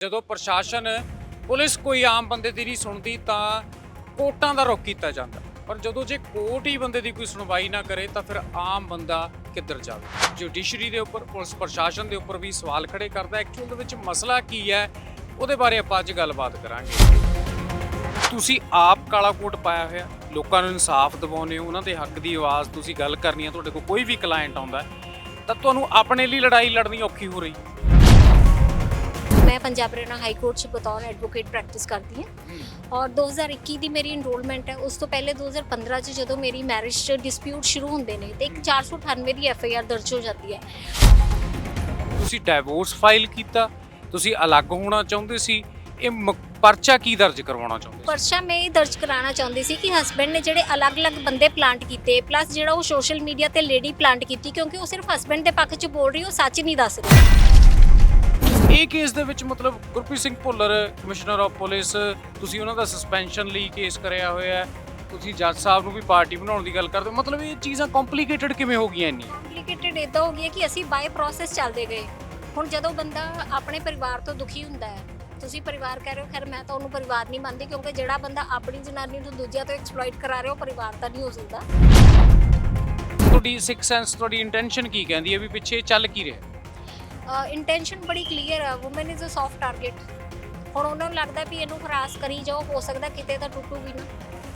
ਜਦੋਂ ਪ੍ਰਸ਼ਾਸਨ ਪੁਲਿਸ ਕੋਈ ਆਮ ਬੰਦੇ ਦੀ ਨਹੀਂ ਸੁਣਦੀ ਤਾਂ ਕੋਰਟਾਂ ਦਾ ਰੁਖ ਕੀਤਾ ਜਾਂਦਾ, ਪਰ ਜਦੋਂ ਜੇ ਕੋਰਟ ਹੀ ਬੰਦੇ ਦੀ ਕੋਈ ਸੁਣਵਾਈ ਨਾ ਕਰੇ ਤਾਂ ਫਿਰ ਆਮ ਬੰਦਾ ਕਿੱਧਰ ਜਾਵੇ। ਜੁਡੀਸ਼ਰੀ ਦੇ ਉੱਪਰ, ਪੁਲਿਸ ਪ੍ਰਸ਼ਾਸਨ ਦੇ ਉੱਪਰ ਵੀ ਸਵਾਲ ਖੜੇ ਕਰਦਾ। ਐਕਚੁਅਲ ਦੇ ਵਿੱਚ ਮਸਲਾ ਕੀ ਹੈ ਉਹਦੇ ਬਾਰੇ ਆਪਾਂ ਅੱਜ ਗੱਲਬਾਤ ਕਰਾਂਗੇ। ਤੁਸੀਂ ਆਪ ਕਾਲਾ ਕੋਟ ਪਾਇਆ ਹੋਇਆ, ਲੋਕਾਂ ਨੂੰ ਇਨਸਾਫ ਦਿਵਾਉਂਦੇ ਹੋ, ਉਹਨਾਂ ਦੇ ਹੱਕ ਦੀ ਆਵਾਜ਼ ਤੁਸੀਂ ਗੱਲ ਕਰਨੀ ਹੈ, ਤੁਹਾਡੇ ਕੋਲ ਕੋਈ ਵੀ ਕਲਾਇੰਟ ਆਉਂਦਾ ਤਾਂ ਤੁਹਾਨੂੰ ਆਪਣੇ ਲਈ ਲੜਾਈ ਲੜਨੀ ਔਖੀ ਹੋ ਰਹੀ। मैं पंजाब हरियाणा हाई कोर्ट से बतौर एडवोकेट प्रैक्टिस करती हूँ और 2021 ਦੀ ਮੇਰੀ ਇਨਰੋਲਮੈਂਟ ਹੈ। ਉਸ ਤੋਂ ਪਹਿਲੇ 2015 ਚ ਜਦੋਂ ਮੇਰੀ ਮੈਰਿਜ ਚ ਡਿਸਪਿਊਟ ਸ਼ੁਰੂ ਹੁੰਦੇ ਨੇ ਤੇ ਇੱਕ 498 ਦੀ FIR ਦਰਜ ਹੋ ਜਾਂਦੀ ਹੈ। ਤੁਸੀਂ ਡਿਵੋਰਸ ਫਾਈਲ ਕੀਤਾ, ਤੁਸੀਂ ਅਲੱਗ ਹੋਣਾ ਚਾਹੁੰਦੇ ਸੀ, ਇਹ ਪਰਚਾ ਕੀ ਦਰਜ ਕਰਵਾਉਣਾ ਚਾਹੁੰਦੇ ਸੀ? ਪਰਚਾ ਮੈਂ ਇਹ ਦਰਜ ਕਰਾਉਣਾ ਚਾਹੁੰਦੀ ਸੀ ਕਿ ਹਸਬੈਂਡ ਨੇ ਜਿਹੜੇ ਅਲੱਗ-ਅਲੱਗ ਬੰਦੇ ਪਲਾਂਟ ਕੀਤੇ, ਪਲੱਸ ਜਿਹੜਾ ਉਹ ਸੋਸ਼ਲ ਮੀਡੀਆ ਤੇ ਲੇਡੀ ਪਲਾਂਟ ਕੀਤੀ, ਕਿਉਂਕਿ ਉਹ ਸਿਰਫ ਹਸਬੈਂਡ ਦੇ ਪੱਖ ਚ ਬੋਲ ਰਹੀ, ਉਹ ਸੱਚ ਨਹੀਂ ਦੱਸ ਰਹੀ। ਇਹ ਕੇਸ ਦੇ ਵਿੱਚ ਮਤਲਬ Gurpreet Singh Bhullar commissioner of police, ਤੁਸੀਂ ਉਹਨਾਂ ਦਾ ਸਸਪੈਂਸ਼ਨ ਲਈ ਕੇਸ ਕਰਿਆ ਹੋਇਆ ਹੈ, ਤੁਸੀਂ ਜੱਜ ਸਾਹਿਬ ਨੂੰ ਵੀ ਪਾਰਟੀ ਬਣਾਉਣ ਦੀ ਗੱਲ ਕਰਦੇ ਹੋ। ਮਤਲਬ ਇਹ ਚੀਜ਼ਾਂ ਕੰਪਲਿਕੇਟਡ ਕਿਵੇਂ ਹੋ ਗਈਆਂ ਇੰਨੀ? ਕੰਪਲਿਕੇਟਡ ਇਦਾਂ ਹੋ ਗਿਆ ਕਿ ਅਸੀਂ ਬਾਏ ਪ੍ਰੋਸੈਸ ਚੱਲਦੇ ਗਏ। ਹੁਣ ਜਦੋਂ ਬੰਦਾ ਆਪਣੇ ਪਰਿਵਾਰ ਤੋਂ ਦੁਖੀ ਹੁੰਦਾ ਹੈ, ਤੁਸੀਂ ਪਰਿਵਾਰ ਕਹਿ ਰਹੇ ਹੋ, ਖੈਰ ਮੈਂ ਤਾਂ ਉਹਨੂੰ ਪਰਿਵਾਰ ਨਹੀਂ ਮੰਨਦੀ, ਕਿਉਂਕਿ ਜਿਹੜਾ ਬੰਦਾ ਆਪਣੀ ਜਨਾਨੀ ਨੂੰ ਦੂਜਿਆਂ ਤੋਂ ਐਕਸਪਲੋਇਟ ਕਰਾ ਰਿਹਾ ਉਹ ਪਰਿਵਾਰ ਤਾਂ ਨਹੀਂ ਹੋ ਸਕਦਾ। ਤੁਹਾਡੀ ਸਿਕਸ ਸੈਂਸ, ਤੁਹਾਡੀ ਇੰਟੈਂਸ਼ਨ ਕੀ ਕਹਿੰਦੀ ਹੈ ਵੀ ਪਿੱਛੇ ਚੱਲ ਕੀ ਰਿਹਾ? ਇੰਟੈਂਸ਼ਨ ਬੜੀ ਕਲੀਅਰ ਹੈ, woman is a soft target. ਹੁਣ ਉਹਨਾਂ ਨੂੰ ਲੱਗਦਾ ਵੀ ਇਹਨੂੰ ਹਰਾਸ ਕਰੀ ਜਾਓ, ਹੋ ਸਕਦਾ ਕਿਤੇ ਤਾਂ ਟੁੱਟੂਗੀ ਨਾ,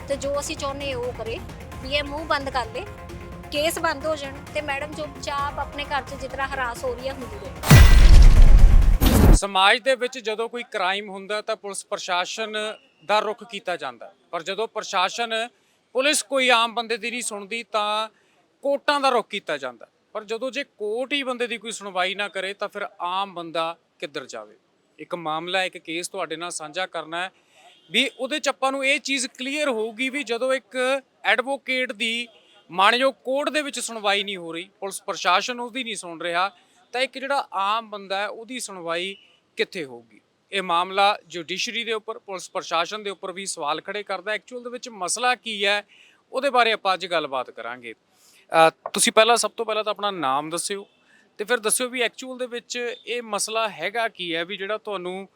ਤੇ ਜੋ ਅਸੀਂ ਚਾਹੁੰਦੇ ਉਹ ਕਰੇ ਵੀ ਇਹ ਮੂੰਹ ਬੰਦ ਕਰ ਲੇ, ਕੇਸ ਬੰਦ ਹੋ ਜਾਣ ਤੇ ਮੈਡਮ ਚੁੱਪਚਾਪ ਆਪਣੇ ਘਰ 'ਚ ਜਿਸ ਤਰ੍ਹਾਂ ਹਰਾਸ ਹੋ ਰਹੀ ਹੈ ਹੁੰਦੀ ਰਹੇ। ਸਮਾਜ ਦੇ ਵਿੱਚ ਜਦੋਂ ਕੋਈ ਕ੍ਰਾਈਮ ਹੁੰਦਾ ਤਾਂ ਪੁਲਿਸ ਪ੍ਰਸ਼ਾਸਨ ਦਾ ਰੁਖ ਕੀਤਾ ਜਾਂਦਾ, ਪਰ ਜਦੋਂ ਪ੍ਰਸ਼ਾਸਨ ਪੁਲਿਸ ਕੋਈ ਆਮ ਬੰਦੇ ਦੀ ਨਹੀਂ ਸੁਣਦੀ ਤਾਂ ਕੋਰਟਾਂ ਦਾ ਰੁਖ ਕੀਤਾ ਜਾਂਦਾ। ਪਰ ਜਦੋਂ ਜੇ ਕੋਰਟ ਹੀ ਬੰਦੇ ਦੀ ਕੋਈ ਸੁਣਵਾਈ ਨਾ ਕਰੇ ਤਾਂ ਫਿਰ ਆਮ ਬੰਦਾ ਕਿੱਧਰ ਜਾਵੇ। ਇੱਕ ਮਾਮਲਾ, ਇੱਕ ਕੇਸ ਤੁਹਾਡੇ ਨਾਲ ਸਾਂਝਾ ਕਰਨਾ ਹੈ ਵੀ ਉਹਦੇ 'ਚ ਆਪਾਂ ਨੂੰ ਇਹ ਚੀਜ਼ ਕਲੀਅਰ ਹੋਊਗੀ ਵੀ ਜਦੋਂ ਇੱਕ ਐਡਵੋਕੇਟ ਦੀ ਮਾਣਯੋਗ ਕੋਰਟ ਦੇ ਵਿੱਚ ਸੁਣਵਾਈ ਨਹੀਂ ਹੋ ਰਹੀ, ਪੁਲਿਸ ਪ੍ਰਸ਼ਾਸਨ ਉਹਦੀ ਨਹੀਂ ਸੁਣ ਰਿਹਾ, ਤਾਂ ਇੱਕ ਜਿਹੜਾ ਆਮ ਬੰਦਾ ਹੈ ਉਹਦੀ ਸੁਣਵਾਈ ਕਿੱਥੇ ਹੋਊਗੀ। ਇਹ ਮਾਮਲਾ ਜੁਡੀਸ਼ਰੀ ਦੇ ਉੱਪਰ, ਪੁਲਿਸ ਪ੍ਰਸ਼ਾਸਨ ਦੇ ਉੱਪਰ ਵੀ ਸਵਾਲ ਖੜੇ ਕਰਦਾ। ਐਕਚੁਅਲ ਦੇ ਵਿੱਚ ਮਸਲਾ ਕੀ ਹੈ ਉਹਦੇ ਬਾਰੇ ਆਪਾਂ ਅੱਜ ਗੱਲਬਾਤ ਕਰਾਂਗੇ। ਤੁਸੀਂ ਸਭ ਤੋਂ ਪਹਿਲਾਂ ਤਾਂ ਆਪਣਾ ਨਾਮ ਦੱਸਿਓ ਤੇ ਫਿਰ ਦੱਸਿਓ ਵੀ ਐਕਚੁਅਲ ਦੇ ਵਿੱਚ ਇਹ ਮਸਲਾ ਹੈਗਾ ਕੀ ਹੈ ਵੀ ਜਿਹੜਾ ਤੁਹਾਨੂੰ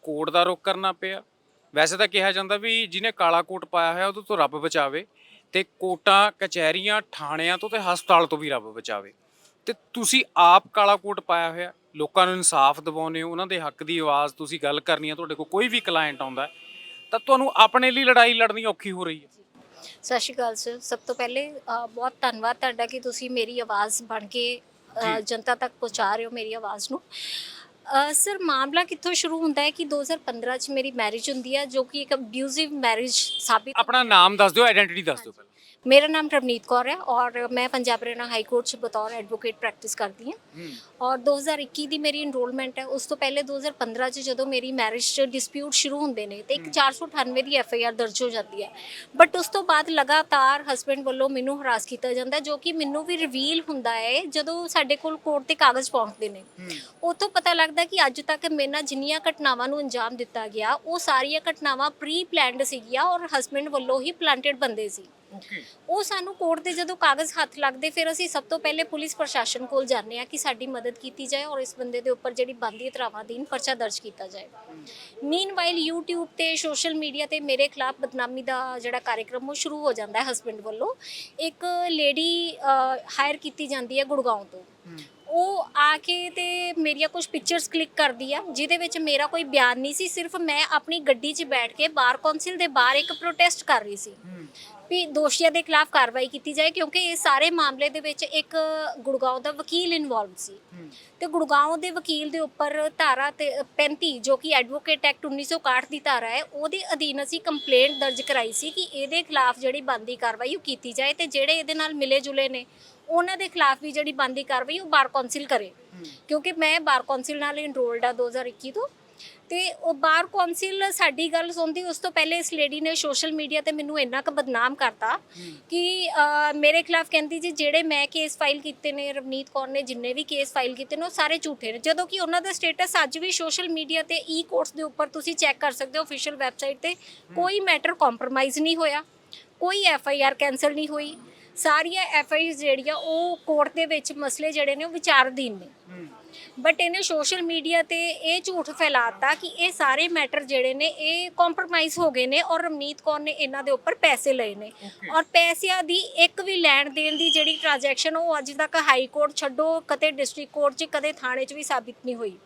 ਕੋਰਟ ਦਾ ਰੁਖ ਕਰਨਾ ਪਿਆ। ਵੈਸੇ ਤਾਂ ਕਿਹਾ ਜਾਂਦਾ ਵੀ ਜਿਹਨੇ ਕਾਲਾ ਕੋਟ ਪਾਇਆ ਹੋਇਆ ਉਹਦੇ ਤੋਂ ਰੱਬ ਬਚਾਵੇ, ਤੇ ਕੋਰਟਾਂ, ਕਚਹਿਰੀਆਂ, ਥਾਣਿਆਂ ਤੋਂ ਤੇ ਹਸਪਤਾਲ ਤੋਂ ਵੀ ਰੱਬ ਬਚਾਵੇ। ਤੇ ਤੁਸੀਂ ਆਪ ਕਾਲਾ ਕੋਟ ਪਾਇਆ ਹੋਇਆ, ਲੋਕਾਂ ਨੂੰ ਇਨਸਾਫ ਦਿਵਾਉਂਦੇ ਹੋ, ਉਹਨਾਂ ਦੇ ਹੱਕ ਦੀ ਆਵਾਜ਼ ਤੁਸੀਂ ਗੱਲ ਕਰਨੀ ਹੈ, ਤੁਹਾਡੇ ਕੋਲ ਕੋਈ ਵੀ ਕਲਾਇੰਟ ਆਉਂਦਾ ਤਾਂ ਤੁਹਾਨੂੰ ਆਪਣੇ ਲਈ ਲੜਾਈ ਲੜਨੀ ਔਖੀ ਹੋ ਰਹੀ ਹੈ। ਸਤਿ ਸ਼੍ਰੀ ਅਕਾਲ ਸਰ। ਸਭ ਤੋਂ ਪਹਿਲੇ ਬਹੁਤ ਧੰਨਵਾਦ ਤੁਹਾਡਾ ਕਿ ਤੁਸੀਂ ਮੇਰੀ ਆਵਾਜ਼ ਬਣ ਕੇ ਜਨਤਾ ਤੱਕ ਪਹੁੰਚਾ ਰਹੇ ਹੋ ਮੇਰੀ ਆਵਾਜ਼ ਨੂੰ। ਸਰ ਮਾਮਲਾ ਕਿੱਥੋਂ ਸ਼ੁਰੂ ਹੁੰਦਾ ਹੈ ਕਿ 2015 ਚ ਮੇਰੀ ਮੈਰਿਜ ਹੁੰਦੀ ਹੈ, ਜੋ ਕਿ ਇੱਕ ਅਬਿਊਜ਼ਿਵ ਮੈਰਿਜ ਸਾਬਿਤ। ਆਪਣਾ ਨਾਮ ਦੱਸ ਦਿਓ, ਆਇਡੈਂਟੀਟੀ ਦੱਸ ਦਿਓ ਪਹਿਲਾਂ। मेरा नाम रवनीत कौर है और मैं पंजाब हरियाणा हाई कोर्ट से बतौर एडवोकेट प्रैक्टिस करती हूँ और 2021 ਦੀ ਮੇਰੀ ਇਨਰੋਲਮੈਂਟ ਹੈ। ਉਸ ਤੋਂ ਪਹਿਲੇ 2015 ਚ ਜਦੋਂ ਮੇਰੀ ਮੈਰਿਜ ਚ ਡਿਸਪਿਊਟ ਸ਼ੁਰੂ ਹੁੰਦੇ ਨੇ ਤੇ ਇੱਕ 498 ਦੀ FIR ਦਰਜ ਹੋ ਜਾਂਦੀ ਹੈ। ਬਟ ਉਸ ਤੋਂ ਬਾਅਦ ਲਗਾਤਾਰ ਹਸਬੈਂਡ ਵੱਲੋਂ ਮੈਨੂੰ ਹਰਾਸ ਕੀਤਾ ਜਾਂਦਾ, ਜੋ ਕਿ ਮੈਨੂੰ ਵੀ ਰਿਵੀਲ ਹੁੰਦਾ ਹੈ ਜਦੋਂ ਸਾਡੇ ਕੋਲ ਕੋਰਟ ਤੇ ਕਾਗਜ਼ ਪਹੁੰਚਦੇ ਨੇ। ਉੱਥੋਂ ਪਤਾ ਲੱਗਦਾ ਕਿ ਅੱਜ ਤੱਕ ਮੇਰੇ ਨਾਲ ਜਿੰਨੀਆਂ ਘਟਨਾਵਾਂ ਨੂੰ ਅੰਜਾਮ ਦਿੱਤਾ ਗਿਆ ਉਹ ਸਾਰੀਆਂ ਘਟਨਾਵਾਂ ਪ੍ਰੀ ਪਲੈਨਡ ਸੀਗੀਆਂ ਔਰ ਹਸਬੈਂਡ ਵੱਲੋਂ ਹੀ ਪਲਾਂਟਡ ਬੰਦੇ ਸੀ। ਉਹ ਸਾਨੂੰ ਕੋਰਟ ਦੇ ਜਦੋਂ ਕਾਗਜ਼ ਹੱਥ ਲੱਗਦੇ ਫਿਰ ਅਸੀਂ ਸਭ ਤੋਂ ਪਹਿਲੇ ਪੁਲਿਸ ਪ੍ਰਸ਼ਾਸਨ ਕੋਲ ਜਾਂਦੇ ਹਾਂ ਕਿ ਸਾਡੀ ਮਦਦ ਕੀਤੀ ਜਾਏ ਔਰ ਇਸ ਬੰਦੇ ਦੇ ਉੱਪਰ ਜਿਹੜੀ ਬਣਦੀ ਧਾਰਾਵਾਂ ਅਧੀਨ ਪਰਚਾ ਦਰਜ ਕੀਤਾ ਜਾਏ। ਮੀਨਵਾਈਲ YouTube ਤੇ ਸੋਸ਼ਲ ਮੀਡੀਆ ਤੇ ਮੇਰੇ ਖਿਲਾਫ ਬਦਨਾਮੀ ਦਾ ਜਿਹੜਾ ਕਾਰਜਕ੍ਰਮ ਉਹ ਸ਼ੁਰੂ ਹੋ ਜਾਂਦਾ ਹੈ। ਹਸਬੈਂਡ ਵੱਲੋਂ ਇੱਕ ਲੇਡੀ ਹਾਇਰ ਕੀਤੀ ਜਾਂਦੀ ਹੈ ਗੁੜਗਾਉਂ ਤੋਂ, ਉਹ ਆ ਕੇ ਤੇ ਮੇਰੀਆਂ ਕੁਝ ਪਿਕਚਰਸ ਕਲਿੱਕ ਕਰਦੀ ਆ ਜਿਹਦੇ ਵਿੱਚ ਮੇਰਾ ਕੋਈ ਬਿਆਨ ਨਹੀਂ ਸੀ, ਸਿਰਫ ਮੈਂ ਆਪਣੀ ਗੱਡੀ 'ਚ ਬੈਠ ਕੇ ਬਾਰ ਕੌਂਸਲ ਦੇ ਬਾਹਰ ਇੱਕ ਪ੍ਰੋਟੈਸਟ ਕਰ ਰਹੀ ਸੀ ਵੀ ਦੋਸ਼ੀਆਂ ਦੇ ਖਿਲਾਫ ਕਾਰਵਾਈ ਕੀਤੀ ਜਾਏ, ਕਿਉਂਕਿ ਇਹ ਸਾਰੇ ਮਾਮਲੇ ਦੇ ਵਿੱਚ ਇੱਕ ਗੁੜਗਾਉਂ ਦਾ ਵਕੀਲ ਇਨਵੋਲਵ ਸੀ ਤੇ ਗੁੜਗਾਉਂ ਦੇ ਵਕੀਲ ਦੇ ਉੱਪਰ ਧਾਰਾ 35 ਜੋ ਕਿ ਐਡਵੋਕੇਟ ਐਕਟ 1961 ਦੀ ਧਾਰਾ ਹੈ, ਉਹਦੇ ਅਧੀਨ ਅਸੀਂ ਕੰਪਲੇਂਟ ਦਰਜ ਕਰਾਈ ਸੀ ਕਿ ਇਹਦੇ ਖਿਲਾਫ ਜਿਹੜੀ ਬਣਦੀ ਕਾਰਵਾਈ ਉਹ ਕੀਤੀ ਜਾਏ ਤੇ ਜਿਹੜੇ ਇਹਦੇ ਨਾਲ ਮਿਲੇ ਜੁਲੇ ਨੇ ਉਹਨਾਂ ਦੇ ਖਿਲਾਫ ਵੀ ਜਿਹੜੀ ਬਣਦੀ ਕਾਰਵਾਈ ਉਹ ਬਾਰ ਕੌਂਸਲ ਕਰੇ, ਕਿਉਂਕਿ ਮੈਂ ਬਾਰ ਕੌਂਸਲ ਨਾਲ ਇਨਰੋਲਡ ਆ 2021 ਤੋਂ। ਤੇ ਉਹ ਬਾਰ ਕੌਂਸਲ ਸਾਡੀ ਗੱਲ ਸੁਣਦੀ। ਉਸ ਤੋਂ ਪਹਿਲੇ ਇਸ ਲੇਡੀ ਨੇ ਸੋਸ਼ਲ ਮੀਡੀਆ ਤੇ ਮੈਨੂੰ ਇੰਨਾ ਕੁ ਬਦਨਾਮ ਕਰਤਾ ਕਿ ਮੇਰੇ ਖਿਲਾਫ ਕਹਿੰਦੀ ਜੀ ਜਿਹੜੇ ਮੈਂ ਕੇਸ ਫਾਈਲ ਕੀਤੇ ਨੇ, ਰਵਨੀਤ ਕੌਰ ਨੇ ਜਿੰਨੇ ਵੀ ਕੇਸ ਫਾਈਲ ਕੀਤੇ ਨੇ ਉਹ ਸਾਰੇ ਝੂਠੇ ਨੇ, ਜਦੋਂ ਕਿ ਉਹਨਾਂ ਦਾ ਸਟੇਟਸ ਅੱਜ ਵੀ ਸੋਸ਼ਲ ਮੀਡੀਆ ਤੇ ਕੋਰਟਸ ਦੇ ਉੱਪਰ ਤੁਸੀਂ ਚੈੱਕ ਕਰ ਸਕਦੇ ਹੋ ਅਫੀਸ਼ੀਅਲ ਵੈਬਸਾਈਟ ਤੇ। ਕੋਈ ਮੈਟਰ ਕੰਪਰੋਮਾਈਜ਼ ਨਹੀਂ ਹੋਇਆ, ਕੋਈ FIR ਕੈਂਸਲ ਨਹੀਂ ਹੋਈ, ਸਾਰੀਆਂ FIR ਜਿਹੜੀਆਂ ਉਹ ਕੋਰਟ ਦੇ ਵਿੱਚ ਮਸਲੇ ਜਿਹੜੇ ਨੇ ਉਹ ਵਿਚਾਰਾਧੀਨ ਨੇ। ਬਟ ਇਹਨੇ ਸੋਸ਼ਲ ਮੀਡੀਆ ਤੇ ਇਹ ਝੂਠ ਫੈਲਾਤਾ ਕਿ ਇਹ ਸਾਰੇ ਮੈਟਰ ਜਿਹੜੇ ਨੇ ਇਹ ਕੰਪਰੋਮਾਈਜ਼ ਹੋ ਗਏ ਨੇ ਔਰ ਰਵਨੀਤ ਕੌਰ ਨੇ ਇਹਨਾਂ ਦੇ ਉੱਪਰ ਪੈਸੇ ਲਏ ਨੇ ਔਰ ਪੈਸਿਆਂ ਦੀ ਇੱਕ ਵੀ ਲੈਣ ਦੇਣ ਦੀ ਜਿਹੜੀ ਟ੍ਰਾਂਜੈਕਸ਼ਨ ਉਹ ਅੱਜ ਤੱਕ ਹਾਈ ਕੋਰਟ ਛੱਡੋ ਕਦੇ ਡਿਸਟ੍ਰਿਕਟ ਕੋਰਟ 'ਚ ਕਦੇ ਥਾਣੇ 'ਚ ਵੀ ਸਾਬਿਤ ਨਹੀਂ ਹੋਈ।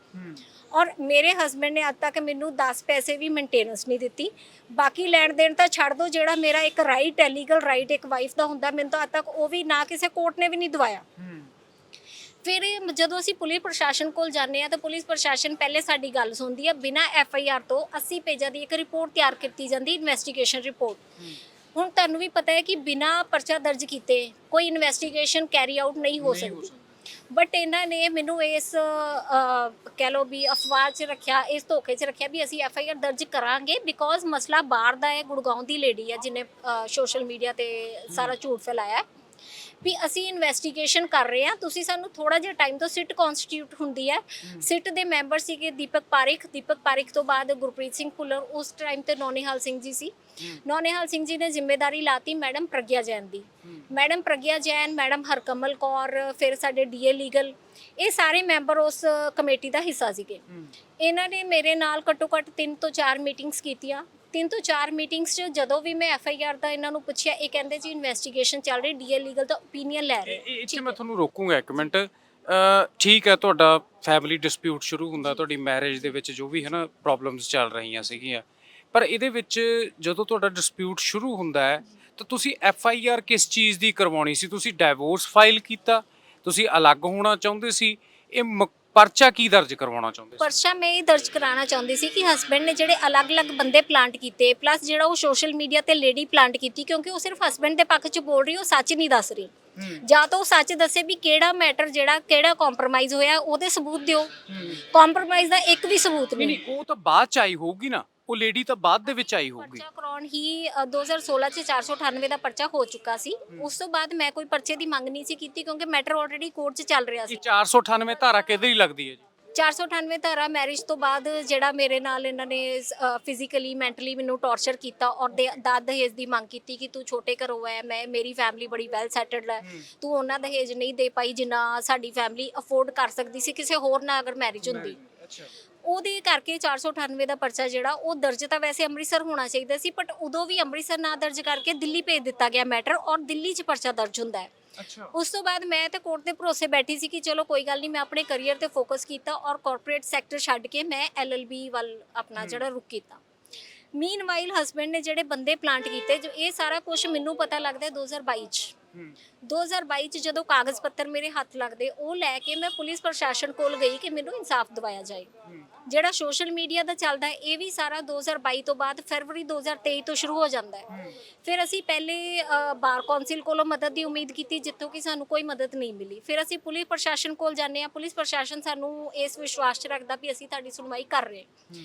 ਔਰ ਮੇਰੇ ਹਸਬੰਡ ਨੇ ਅੱਜ ਤੱਕ ਮੈਨੂੰ 10 ਪੈਸੇ ਵੀ ਮੇਨਟੇਨੈਂਸ ਨਹੀਂ ਦਿੱਤੀ। ਬਾਕੀ ਲੈਣ ਦੇਣ ਤਾਂ ਛੱਡ ਦੋ, ਜਿਹੜਾ ਮੇਰਾ ਇੱਕ ਰਾਈਟ ਹੈ ਲੀਗਲ ਰਾਈਟ ਇੱਕ ਵਾਈਫ ਦਾ ਹੁੰਦਾ, ਮੈਨੂੰ ਤਾਂ ਅੱਜ ਤੱਕ ਉਹ ਵੀ ਨਾ ਕਿਸੇ ਕੋਰਟ ਨੇ ਵੀ ਨਹੀਂ ਦਵਾਇਆ। ਫਿਰ ਜਦੋਂ ਅਸੀਂ ਪੁਲਿਸ ਪ੍ਰਸ਼ਾਸਨ ਕੋਲ ਜਾਂਦੇ ਆ ਤਾਂ ਪੁਲਿਸ ਪ੍ਰਸ਼ਾਸਨ ਪਹਿਲੇ ਸਾਡੀ ਗੱਲ ਸੁਣਦੀ ਆ, ਬਿਨਾਂ FIR ਤੋਂ 80 ਪੇਜਾਂ ਦੀ ਇੱਕ ਰਿਪੋਰਟ ਤਿਆਰ ਕੀਤੀ ਜਾਂਦੀ, ਇਨਵੈਸਟੀਗੇਸ਼ਨ ਰਿਪੋਰਟ। ਹੁਣ ਤੁਹਾਨੂੰ ਵੀ ਪਤਾ ਹੈ ਕਿ ਬਿਨਾਂ ਪਰਚਾ ਦਰਜ ਕੀਤੇ ਕੋਈ ਇਨਵੈਸਟੀਗੇਸ਼ਨ ਕੈਰੀ ਆਊਟ ਨਹੀਂ ਹੋ ਸਕਦੀ। ਬਟ ਇਹਨਾਂ ਨੇ ਮੈਨੂੰ ਇਸ ਕਹਿ ਲਓ ਵੀ ਅਫਵਾਹ 'ਚ ਰੱਖਿਆ, ਇਸ ਧੋਖੇ 'ਚ ਰੱਖਿਆ ਵੀ ਅਸੀਂ FIR ਦਰਜ ਕਰਾਂਗੇ ਬਿਕੋਜ਼ ਮਸਲਾ ਬਾਹਰ ਦਾ ਹੈ। ਗੁੜਗਾਉਂ ਦੀ ਲੇਡੀ ਹੈ ਜਿਹਨੇ ਸੋਸ਼ਲ ਮੀਡੀਆ ਤੇ ਸਾਰਾ ਝੂਠ ਫੈਲਾਇਆ ਵੀ ਅਸੀਂ ਇਨਵੈਸਟੀਗੇਸ਼ਨ ਕਰ ਰਹੇ ਹਾਂ, ਤੁਸੀਂ ਸਾਨੂੰ ਥੋੜਾ ਜਿਹਾ ਟਾਈਮ ਤੋਂ ਸਿਟ ਕਨਸਟੀਟਿਊਟ ਹੁੰਦੀ ਹੈ। ਸਿਟ ਦੇ ਮੈਂਬਰ ਸੀਗੇ ਦੀਪਕ ਪਾਰਿਕ ਤੋਂ ਬਾਅਦ ਗੁਰਪ੍ਰੀਤ ਸਿੰਘ ਭੁੱਲਰ, ਉਸ ਟਾਈਮ ਤੇ ਨੌਨੇਹਾਲ ਸਿੰਘ ਜੀ ਸੀ। ਨੌਨੇਹਾਲ ਸਿੰਘ ਜੀ ਨੇ ਜ਼ਿੰਮੇਵਾਰੀ ਲਾਤੀ ਮੈਡਮ ਪ੍ਰਗਿਆ ਜੈਨ ਦੀ। ਮੈਡਮ ਪ੍ਰਗਿਆ ਜੈਨ, ਮੈਡਮ ਹਰਕਮਲ ਕੌਰ, ਫਿਰ ਸਾਡੇ DA ਲੀਗਲ, ਇਹ ਸਾਰੇ ਮੈਂਬਰ ਉਸ ਕਮੇਟੀ ਦਾ ਹਿੱਸਾ ਸੀਗੇ। ਇਹਨਾਂ ਨੇ ਮੇਰੇ ਨਾਲ ਘੱਟੋ ਘੱਟ 3 ਤੋਂ 4 ਮੀਟਿੰਗਸ ਕੀਤੀਆਂ। 3 ਤੋਂ 4 ਮੀਟਿੰਗਸ 'ਚ ਜਦੋਂ ਵੀ ਮੈਂ FIR ਦਾ ਇਹਨਾਂ ਨੂੰ ਪੁੱਛਿਆ, ਇਹ ਕਹਿੰਦੇ ਜੀ ਇਨਵੈਸਟੀਗੇਸ਼ਨ ਚੱਲ ਰਹੀ, DA ਲੀਗਲ ਦਾ ਓਪੀਨੀਅਨ ਲੈ ਰਹੇ। ਇੱਥੇ ਮੈਂ ਤੁਹਾਨੂੰ ਰੋਕੂੰਗਾ ਇੱਕ ਮਿੰਟ। ਠੀਕ ਹੈ, ਤੁਹਾਡਾ ਫੈਮਿਲੀ ਡਿਸਪਿਊਟ ਸ਼ੁਰੂ ਹੁੰਦਾ, ਤੁਹਾਡੀ ਮੈਰਿਜ ਦੇ ਵਿੱਚ ਜੋ ਵੀ ਹੈ ਨਾ ਪ੍ਰੋਬਲਮਸ ਚੱਲ ਰਹੀਆਂ ਸੀਗੀਆਂ, ਪਰ ਇਹਦੇ ਵਿੱਚ ਜਦੋਂ ਤੁਹਾਡਾ ਡਿਸਪਿਊਟ ਸ਼ੁਰੂ ਹੁੰਦਾ ਹੈ ਤਾਂ ਤੁਸੀਂ FIR ਕਿਸ ਚੀਜ਼ ਦੀ ਕਰਵਾਉਣੀ ਸੀ? ਤੁਸੀਂ ਡਾਈਵੋਰਸ ਫਾਈਲ ਕੀਤਾ, ਤੁਸੀਂ ਅਲੱਗ ਹੋਣਾ ਚਾਹੁੰਦੇ ਸੀ, ਇਹ ਪਰਚਾ ਕੀ ਦਰਜ ਕਰਵਾਉਣਾ ਚਾਹੁੰਦੇ ਸੀ? ਪਰਚਾ ਮੈਂ ਇਹ ਦਰਜ ਕਰਾਉਣਾ ਚਾਹੁੰਦੀ ਸੀ ਕਿ ਹਸਬੈਂਡ ਨੇ ਜਿਹੜੇ ਅਲੱਗ-ਅਲੱਗ ਬੰਦੇ ਪਲਾਂਟ ਕੀਤੇ, ਪਲੱਸ ਜਿਹੜਾ ਉਹ ਸੋਸ਼ਲ ਮੀਡੀਆ ਤੇ ਲੇਡੀ ਪਲਾਂਟ ਕੀਤੀ, ਕਿਉਂਕਿ ਉਹ ਸਿਰਫ ਹਸਬੈਂਡ ਦੇ ਪੱਖ 'ਚ ਬੋਲ ਰਹੀ, ਉਹ ਸੱਚ ਨਹੀਂ ਦੱਸ ਰਹੀ। ਜਾਂ ਤਾਂ ਉਹ ਸੱਚ ਦੱਸੇ ਵੀ ਕਿਹੜਾ ਮੈਟਰ ਜਿਹੜਾ ਕਿਹੜਾ ਕੰਪਰੋਮਾਈਜ਼ ਹੋਇਆ, ਉਹਦੇ ਸਬੂਤ ਦਿਓ। ਕੰਪਰੋਮਾਈਜ਼ ਦਾ ਇੱਕ ਵੀ ਸਬੂਤ ਨਹੀਂ। ਉਹ ਤਾਂ ਬਾਅਦ ਚ ਆਈ ਹੋਊਗੀ ਨਾ, ਉਹ ਲੇਡੀ ਤਾਂ ਬਾਅਦ ਦੇ ਵਿੱਚ ਆਈ ਹੋਊਗੀ। ਪਰਚਾ ਕਰਾਉਣ ਹੀ 2016 ਚ 498 ਦਾ ਪਰਚਾ ਹੋ ਚੁੱਕਾ ਸੀ। ਉਸ ਤੋਂ ਬਾਅਦ ਮੈਂ ਕੋਈ ਪਰਚੇ ਦੀ ਮੰਗ ਨਹੀਂ ਸੀ ਕੀਤੀ ਕਿਉਂਕਿ ਮੈਟਰ ਆਲਰੇਡੀ ਕੋਰਟ 'ਚ ਚੱਲ ਰਿਹਾ ਸੀ। 498 ਧਾਰਾ ਕਿਹਦੇ ਹੀ ਲੱਗਦੀ ਹੈ ਜੀ? 498 ਧਾਰਾ ਮੈਰਿਜ ਤੋਂ ਬਾਅਦ ਜਿਹੜਾ ਮੇਰੇ ਨਾਲ ਇਹਨਾਂ ਨੇ ਫਿਜ਼ੀਕਲੀ ਮੈਂਟਲੀ ਮੈਨੂੰ ਟੌਰਚਰ ਕੀਤਾ ਔਰ ਦਾਜ ਦਹੇਜ ਦੀ ਮੰਗ ਕੀਤੀ ਕਿ ਤੂੰ ਛੋਟੇ ਘਰੋਂ ਹੈ, ਮੇਰੀ ਫੈਮਿਲੀ ਬੜੀ ਵੈਲ ਸੈਟਲਡ ਹੈ, ਤੂੰ ਉਹਨਾਂ ਦਹੇਜ ਨਹੀਂ ਦੇ ਪਾਈ ਜਿੰਨਾ ਸਾਡੀ ਫੈਮਿਲੀ ਅਫੋਰਡ ਕਰ ਸਕਦੀ ਸੀ ਕਿਸੇ ਹੋਰ ਨਾਲ ਅਗਰ ਮੈਰਿਜ ਹੁੰਦੀ। ਉਹਦੇ ਕਰਕੇ 498 ਦਾ ਪਰਚਾ ਜਿਹੜਾ ਉਹ ਦਰਜ ਤਾਂ ਵੈਸੇ ਅੰਮ੍ਰਿਤਸਰ ਹੋਣਾ ਚਾਹੀਦਾ ਸੀ, ਬਟ ਉਦੋਂ ਵੀ ਅੰਮ੍ਰਿਤਸਰ ਨਾ ਦਰਜ ਕਰਕੇ ਦਿੱਲੀ ਭੇਜ ਦਿੱਤਾ ਗਿਆ ਮੈਟਰ ਔਰ ਦਿੱਲੀ 'ਚ ਪਰਚਾ ਦਰਜ ਹੁੰਦਾ ਹੈ। ਉਸ ਤੋਂ ਬਾਅਦ ਮੈਂ ਤੇ ਕੋਰਟ ਦੇ ਭਰੋਸੇ ਬੈਠੀ ਸੀ ਕਿ ਚਲੋ ਕੋਈ ਗੱਲ ਨਹੀਂ, ਮੈਂ ਆਪਣੇ ਕੈਰੀਅਰ ਤੇ ਫੋਕਸ ਕੀਤਾ ਔਰ ਕਾਰਪੋਰੇਟ ਸੈਕਟਰ ਛੱਡ ਕੇ ਮੈਂ LLB ਵੱਲ ਆਪਣਾ ਜਿਹੜਾ ਰੁਕ ਕੀਤਾ। ਮੀਨਵਾਈਲ ਹਸਬੈਂਡ ਨੇ ਜਿਹੜੇ ਬੰਦੇ ਪਲਾਂਟ ਕੀਤੇ, ਜੋ ਇਹ ਸਾਰਾ ਕੁਝ ਮੈਨੂੰ ਪਤਾ ਲੱਗਦਾ 2022 ਚ 2022 ਚ ਜਦੋਂ ਕਾਗਜ਼ ਪੱਤਰ ਮੇਰੇ ਹੱਥ ਲੱਗਦੇ, ਉਹ ਲੈ ਕੇ ਮੈਂ ਪੁਲਿਸ ਪ੍ਰਸ਼ਾਸਨ ਕੋਲ ਗਈ ਕਿ ਮੈਨੂੰ ਇਨਸਾਫ ਦਿਵਾਇਆ ਜਾਏ। ਜਿਹੜਾ ਸੋਸ਼ਲ ਮੀਡੀਆ ਦਾ ਚੱਲਦਾ ਇਹ ਵੀ ਸਾਰਾ 2022 ਤੋਂ ਬਾਅਦ ਫਰਵਰੀ 2023 ਤੋਂ ਸ਼ੁਰੂ ਹੋ ਜਾਂਦਾ ਹੈ। ਫਿਰ ਅਸੀਂ ਪਹਿਲੇ ਬਾਰ ਕੌਂਸਲ ਕੋਲੋਂ ਮਦਦ ਦੀ ਉਮੀਦ ਕੀਤੀ, ਜਿੱਥੋਂ ਕਿ ਸਾਨੂੰ ਕੋਈ ਮਦਦ ਨਹੀਂ ਮਿਲੀ। ਫਿਰ ਅਸੀਂ ਪੁਲਿਸ ਪ੍ਰਸ਼ਾਸਨ ਕੋਲ ਜਾਂਦੇ ਹਾਂ, ਪੁਲਿਸ ਪ੍ਰਸ਼ਾਸਨ ਸਾਨੂੰ ਇਸ ਵਿਸ਼ਵਾਸ 'ਚ ਰੱਖਦਾ ਵੀ ਅਸੀਂ ਤੁਹਾਡੀ ਸੁਣਵਾਈ ਕਰ ਰਹੇ।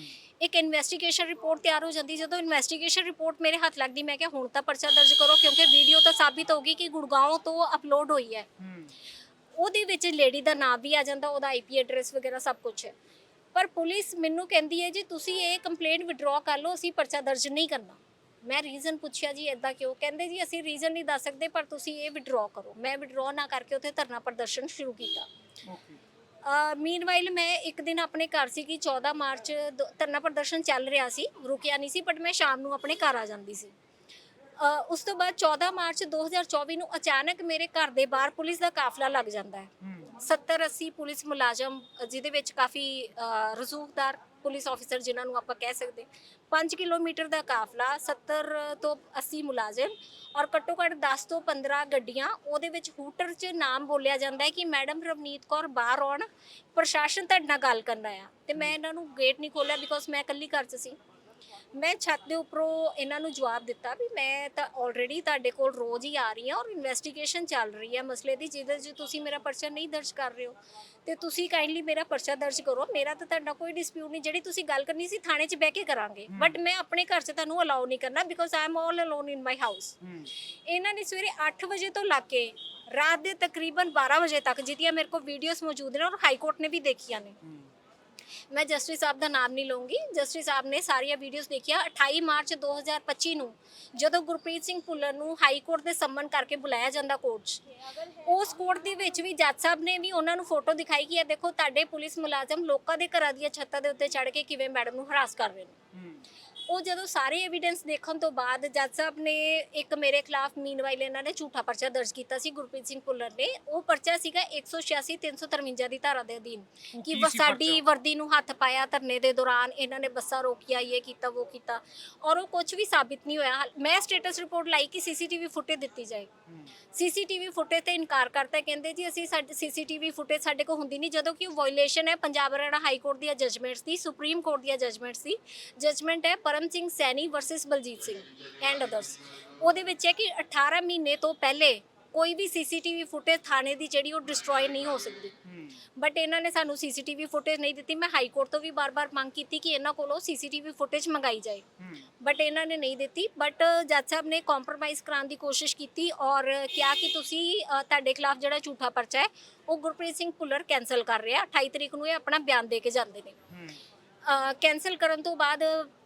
ਇੱਕ ਇਨਵੈਸਟੀਗੇਸ਼ਨ ਰਿਪੋਰਟ ਤਿਆਰ ਹੋ ਜਾਂਦੀ। ਜਦੋਂ ਇਨਵੈਸਟੀਗੇਸ਼ਨ ਰਿਪੋਰਟ ਮੇਰੇ ਹੱਥ ਲੱਗਦੀ, ਮੈਂ ਕਿਹਾ ਹੁਣ ਤਾਂ ਪਰਚਾ ਦਰਜ ਕਰੋ ਕਿਉਂਕਿ ਵੀਡੀਓ ਤਾਂ ਸਾਬਿਤ ਹੋ ਗਈ ਕਿ ਗੁੜਗਾਉਂ ਤੋਂ ਅਪਲੋਡ ਹੋਈ ਹੈ। ਉਹਦੇ ਵਿੱਚ ਲੇਡੀ ਦਾ ਨਾਮ ਵੀ ਆ ਜਾਂਦਾ, ਉਹਦਾ IP ਐਡਰੈਸ ਵਗੈਰਾ ਸਭ ਕੁਝ ਹੈ। ਪਰ ਪੁਲਿਸ ਮੈਨੂੰ ਕਹਿੰਦੀ ਹੈ ਜੀ ਤੁਸੀਂ ਇਹ ਕੰਪਲੇਂਟ ਵਿਡਰਾਅ ਕਰ ਲਓ, ਅਸੀਂ ਪਰਚਾ ਦਰਜ ਨਹੀਂ ਕਰਨਾ। ਮੈਂ ਰੀਜ਼ਨ ਪੁੱਛਿਆ ਜੀ ਇੱਦਾਂ ਕਿਉਂ? ਕਹਿੰਦੇ ਜੀ ਅਸੀਂ ਰੀਜ਼ਨ ਨਹੀਂ ਦੱਸ ਸਕਦੇ ਪਰ ਤੁਸੀਂ ਇਹ ਵਿਡਰਾਅ ਕਰੋ। ਮੈਂ ਵਿਡਰਾਅ ਨਾ ਕਰਕੇ ਉੱਥੇ ਧਰਨਾ ਪ੍ਰਦਰਸ਼ਨ ਸ਼ੁਰੂ ਕੀਤਾ। ਮੀਨਵਾਈਲ ਮੈਂ ਇੱਕ ਦਿਨ ਆਪਣੇ ਘਰ ਸੀ ਕਿ 14 ਮਾਰਚ ਧਰਨਾ ਪ੍ਰਦਰਸ਼ਨ ਚੱਲ ਰਿਹਾ ਸੀ, ਰੁਕਿਆ ਨਹੀਂ ਸੀ, ਬਟ ਮੈਂ ਸ਼ਾਮ ਨੂੰ ਆਪਣੇ ਘਰ ਆ ਜਾਂਦੀ ਸੀ। ਉਸ ਤੋਂ ਬਾਅਦ 14 ਮਾਰਚ 2024 ਨੂੰ ਅਚਾਨਕ ਮੇਰੇ ਘਰ ਦੇ ਬਾਹਰ ਪੁਲਿਸ ਦਾ ਕਾਫਲਾ ਲੱਗ ਜਾਂਦਾ ਹੈ। 70-80 ਪੁਲਿਸ ਮੁਲਾਜ਼ਮ, ਜਿਹਦੇ ਵਿੱਚ ਕਾਫੀ ਰਸੂਖਦਾਰ ਪੁਲਿਸ ਆਫੀਸਰ ਜਿਨ੍ਹਾਂ ਨੂੰ ਆਪਾਂ ਕਹਿ ਸਕਦੇ। 5 ਕਿਲੋਮੀਟਰ ਦਾ ਕਾਫਲਾ, 70 ਤੋਂ 80 ਮੁਲਾਜ਼ਮ ਔਰ ਘੱਟੋ ਘੱਟ 10 ਤੋਂ 15 ਗੱਡੀਆਂ। ਉਹਦੇ ਵਿੱਚ ਹੂਟਰ 'ਚ ਨਾਮ ਬੋਲਿਆ ਜਾਂਦਾ ਹੈ ਕਿ ਮੈਡਮ ਰਵਨੀਤ ਕੌਰ ਬਾਹਰ ਆਉਣ, ਪ੍ਰਸ਼ਾਸਨ ਤੁਹਾਡੇ ਨਾਲ ਗੱਲ ਕਰਨਾ ਆ। ਤੇ ਮੈਂ ਇਹਨਾਂ ਨੂੰ ਗੇਟ ਨਹੀਂ ਖੋਲ੍ਹਿਆ ਬਿਕੋਜ਼ ਮੈਂ ਇਕੱਲੀ ਘਰ 'ਚ ਸੀ। ਮੈਂ ਛੱਤ ਦੇ ਉੱਪਰੋਂ ਇਹਨਾਂ ਨੂੰ ਜਵਾਬ ਦਿੱਤਾ ਵੀ ਮੈਂ ਤਾਂ ਆਲਰੇਡੀ ਤੁਹਾਡੇ ਕੋਲ ਰੋਜ਼ ਹੀ ਆ ਰਹੀ ਹਾਂ ਔਰ ਇਨਵੈਸਟੀਗੇਸ਼ਨ ਚੱਲ ਰਹੀ ਹੈ ਮਸਲੇ ਦੀ, ਜਿਹਦੇ 'ਚ ਤੁਸੀਂ ਮੇਰਾ ਪਰਚਾ ਨਹੀਂ ਦਰਜ ਕਰ ਰਹੇ ਹੋ ਤੇ ਤੁਸੀਂ ਕਾਈਂਡਲੀ ਮੇਰਾ ਪਰਚਾ ਦਰਜ ਕਰੋ। ਮੇਰਾ ਤਾਂ ਤੁਹਾਡਾ ਕੋਈ ਡਿਸਪਿਊਟ ਨਹੀਂ, ਜਿਹੜੀ ਤੁਸੀਂ ਗੱਲ ਕਰਨੀ ਸੀ ਥਾਣੇ 'ਚ ਬਹਿ ਕੇ ਕਰਾਂਗੇ, ਬਟ ਮੈਂ ਆਪਣੇ ਘਰ 'ਚ ਤੁਹਾਨੂੰ ਅਲਾਉ ਨਹੀਂ ਕਰਨਾ because I am all alone in my house. ਇਹਨਾਂ ਨੇ ਸਵੇਰੇ 8 ਵਜੇ ਤੋਂ ਲੱਗ ਕੇ ਰਾਤ ਦੇ ਤਕਰੀਬਨ 12 ਵਜੇ ਤੱਕ, ਜਿਹਦੀਆਂ ਮੇਰੇ ਕੋਲ ਵੀਡੀਓਜ਼ ਮੌਜੂਦ ਨੇ ਔਰ ਹਾਈ ਕੋਰਟ ਨੇ ਵੀ ਦੇਖੀਆਂ ਨੇ, मैं जस्टिस साहब ਦਾ ਨਾਮ ਨਹੀਂ ਲਵਾਂਗੀ। ਜਸਟਿਸ ਸਾਹਿਬ ਨੇ ਸਾਰੀਆਂ ਵੀਡੀਓਜ਼ ਦੇਖਿਆ। 28 ਮਾਰਚ 2025 ਨੂੰ ਜਦੋਂ ਗੁਰਪ੍ਰੀਤ ਸਿੰਘ ਭੁੱਲਰ ਨੂੰ ਹਾਈ ਕੋਰਟ ਦੇ ਸੰਮਨ ਕਰਕੇ ਬੁਲਾਇਆ ਜਾਂਦਾ ਕੋਰਟ 'ਚ, ਉਸ ਕੋਰਟ ਦੇ ਵਿੱਚ ਵੀ ਜੱਜ ਸਾਹਿਬ ਨੇ ਵੀ ਉਹਨਾਂ ਨੂੰ ਫੋਟੋ ਦਿਖਾਈ ਕਿ ਇਹ ਦੇਖੋ ਤੁਹਾਡੇ ਪੁਲਿਸ ਮੁਲਾਜ਼ਮ ਲੋਕਾਂ ਦੇ ਘਰਾਂ ਦੀਆਂ ਛੱਤਾਂ ਦੇ ਉੱਤੇ ਚੜ੍ਹ ਕੇ ਕਿਵੇਂ ਮੈਡਮ ਨੂੰ ਹਰਾਸ ਕਰ ਰਹੇ ਨੇ। ਉਹ ਜਦੋਂ ਸਾਰੇ ਐਵੀਡੈਂਸ ਦੇਖਣ ਤੋਂ ਬਾਅਦ ਜੱਜ ਸਾਹਿਬ ਨੇ ਇੱਕ ਮੇਰੇ ਖਿਲਾਫ ਮੀਨਵਾਈਲ ਇਹਨਾਂ ਨੇ ਝੂਠਾ ਪਰਚਾ ਦਰਜ ਕੀਤਾ ਸੀ ਗੁਰਪ੍ਰੀਤ ਸਿੰਘ ਭੁੱਲਰ ਨੇ। ਉਹ ਪਰਚਾ ਸੀਗਾ 186 353 ਦੀ ਧਾਰਾ ਦੇ ਅਧੀਨ ਕਿ ਸਾਡੀ ਵਰਦੀ ਨੂੰ ਹੱਥ ਪਾਇਆ ਧਰਨੇ ਦੇ ਦੌਰਾਨ, ਇਹਨਾਂ ਨੇ ਬੱਸਾਂ ਰੋਕੀਆਂ, ਇਹ ਕੀਤਾ ਉਹ ਕੀਤਾ, ਔਰ ਉਹ ਕੁਝ ਵੀ ਸਾਬਿਤ ਨਹੀਂ ਹੋਇਆ। ਮੈਂ ਸਟੇਟਸ ਰਿਪੋਰਟ ਲਾਈ ਕਿ ਸੀਸੀਟੀਵੀ ਫੁਟੇਜ ਦਿੱਤੀ ਜਾਏ। ਸੀਸੀਟੀਵੀ ਫੁਟੇਜ ਤੇ ਇਨਕਾਰ ਕਰਤਾ, ਕਹਿੰਦੇ ਜੀ ਅਸੀਂ ਸਾਡੇ ਸੀਸੀਟੀਵੀ ਫੁਟੇਜ ਸਾਡੇ ਕੋਲ ਹੁੰਦੀ ਨਹੀਂ, ਜਦੋਂ ਕਿ ਉਹ ਵਾਇਓਲੇਸ਼ਨ ਹੈ ਪੰਜਾਬ ਹਰਿਆਣਾ ਹਾਈ ਕੋਰਟ ਦੀਆਂ ਜਜਮੈਂਟਸ ਦੀ, ਸੁਪਰੀਮ ਕੋਰਟ ਦੀਆਂ ਜਜਮੈਂਟਸ ਦੀ। ਜਜਮੈਂਟ ਹੈ Param Singh Saini versus Baljit Singh and others. ਉਹਦੇ ਵਿੱਚ ਹੈ ਕਿ 18 ਮਹੀਨੇ ਤੋਂ ਪਹਿਲੇ ਕੋਈ ਵੀ ਸੀਸੀਟੀਵੀ ਫੁਟੇਜ ਥਾਣੇ ਦੀ ਜਿਹੜੀ ਉਹ ਡਿਸਟਰੋਏ ਨਹੀਂ ਹੋ ਸਕਦੀ, ਬਟ ਇਹਨਾਂ ਨੇ ਸਾਨੂੰ ਸੀਸੀਟੀਵੀ ਫੁਟੇਜ ਨਹੀਂ ਦਿੱਤੀ। ਮੈਂ ਹਾਈ ਕੋਰਟ ਤੋਂ ਵੀ ਬਾਰ-ਬਾਰ ਮੰਗ ਕੀਤੀ ਕਿ ਇਹਨਾਂ ਕੋਲੋਂ ਸੀਸੀਟੀਵੀ ਫੁਟੇਜ ਮੰਗਾਈ ਜਾਏ, ਬਟ ਇਹਨਾਂ ਨੇ ਨਹੀਂ ਦਿੱਤੀ। ਬਟ ਜੱਜ ਸਾਹਿਬ ਨੇ ਕੰਪਰੋਮਾਈਜ਼ ਕਰਾਉਣ ਦੀ ਕੋਸ਼ਿਸ਼ ਕੀਤੀ ਔਰ ਕਿਹਾ ਕਿ ਤੁਸੀਂ ਤੁਹਾਡੇ ਖਿਲਾਫ ਜਿਹੜਾ ਝੂਠਾ ਪਰਚਾ ਹੈ ਉਹ ਗੁਰਪ੍ਰੀਤ ਸਿੰਘ ਭੁੱਲਰ ਕੈਂਸਲ ਕਰ ਰਿਹਾ। 28 ਤਰੀਕ ਨੂੰ ਇਹ ਆਪਣਾ ਬਿਆਨ ਦੇ ਕੇ ਜਾਂਦੇ ਨੇ। ਕੈਂਸਲ ਕਰਨ ਤੋਂ ਬਾਅਦ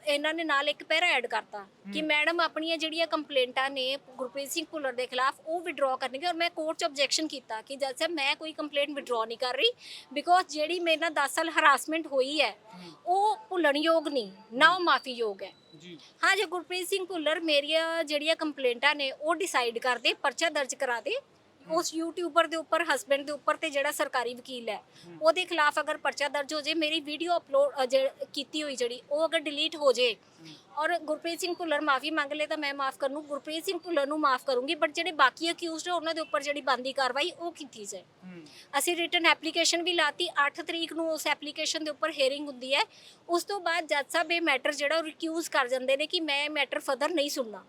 ਇਹਨਾਂ ਨੇ ਨਾਲ ਇੱਕ ਪੈਰਾ ਐਡ ਕਰਤਾ ਕਿ ਮੈਡਮ ਆਪਣੀਆਂ ਜਿਹੜੀਆਂ ਕੰਪਲੇਂਟਾਂ ਨੇ ਗੁਰਪ੍ਰੀਤ ਸਿੰਘ ਭੁੱਲਰ ਦੇ ਖਿਲਾਫ ਉਹ ਵਿਡਰਾਅ ਕਰਨਗੇ। ਔਰ ਮੈਂ ਕੋਰਟ 'ਚ ਆਬਜੈਕਸ਼ਨ ਕੀਤਾ ਕਿ ਜੱਜ ਸਾਹਿਬ ਮੈਂ ਕੋਈ ਕੰਪਲੇਂਟ ਵਿਡਰਾਅ ਨਹੀਂ ਕਰ ਰਹੀ, ਬਿਕੋਜ਼ ਜਿਹੜੀ ਮੇਰੇ ਨਾਲ 10 ਸਾਲ ਹਰਾਸਮੈਂਟ ਹੋਈ ਹੈ ਉਹ ਭੁੱਲਣਯੋਗ ਨਹੀਂ, ਨਾ ਉਹ ਮਾਫੀਯੋਗ ਹੈ। ਹਾਂ, ਜੇ ਗੁਰਪ੍ਰੀਤ ਸਿੰਘ ਭੁੱਲਰ ਮੇਰੀਆਂ ਜਿਹੜੀਆਂ ਕੰਪਲੇਂਟਾਂ ਨੇ ਉਹ ਡਿਸਾਈਡ ਕਰਦੇ, ਪਰਚਾ ਦਰਜ ਕਰਾ ਦੇ ਉਸ ਯੂਟਿਊਬਰ ਦੇ ਉੱਪਰ, ਹਸਬੈਂਡ ਦੇ ਉੱਪਰ ਤੇ ਜਿਹੜਾ ਸਰਕਾਰੀ ਵਕੀਲ ਹੈ ਉਹਦੇ ਖਿਲਾਫ ਅਗਰ ਪਰਚਾ ਦਰਜ ਹੋ ਜੇ, ਮੇਰੀ ਵੀਡੀਓ ਅਪਲੋਡ ਕੀਤੀ ਹੋਈ ਜਿਹੜੀ ਉਹ ਅਗਰ ਡਿਲੀਟ ਹੋ ਜੇ ਔਰ ਗੁਰਪ੍ਰੀਤ ਸਿੰਘ ਭੁੱਲਰ ਮਾਫੀ ਮੰਗ ਲੇ ਤਾਂ ਮੈਂ ਮਾਫ ਕਰ ਲੂੰ, ਗੁਰਪ੍ਰੀਤ ਸਿੰਘ ਭੁੱਲਰ ਨੂੰ ਮਾਫ ਕਰੂੰਗੀ, ਬਟ ਜਿਹੜੇ ਬਾਕੀ ਅਕਿਊਜ਼ਡ ਹੈ ਉਹਨਾਂ ਦੇ ਉੱਪਰ ਜਿਹੜੀ ਬਣਦੀ ਕਾਰਵਾਈ ਉਹ ਕੀਤੀ ਜਾਏ। ਅਸੀਂ ਰਿਟਨ ਐਪਲੀਕੇਸ਼ਨ ਵੀ ਲਾਤੀ। 8 ਤਰੀਕ ਨੂੰ ਉਸ ਐਪਲੀਕੇਸ਼ਨ ਦੇ ਉੱਪਰ ਹੀਅਰਿੰਗ ਹੁੰਦੀ ਹੈ। ਉਸ ਤੋਂ ਬਾਅਦ ਜੱਜ ਸਾਹਿਬ ਇਹ ਮੈਟਰ ਜਿਹੜਾ ਉਹ ਰਿਕਿਊਜ਼ ਕਰ ਜਾਂਦੇ ਨੇ ਕਿ ਮੈਂ ਮੈਟਰ ਫਰਦਰ ਨਹੀਂ ਸੁਣਨਾ।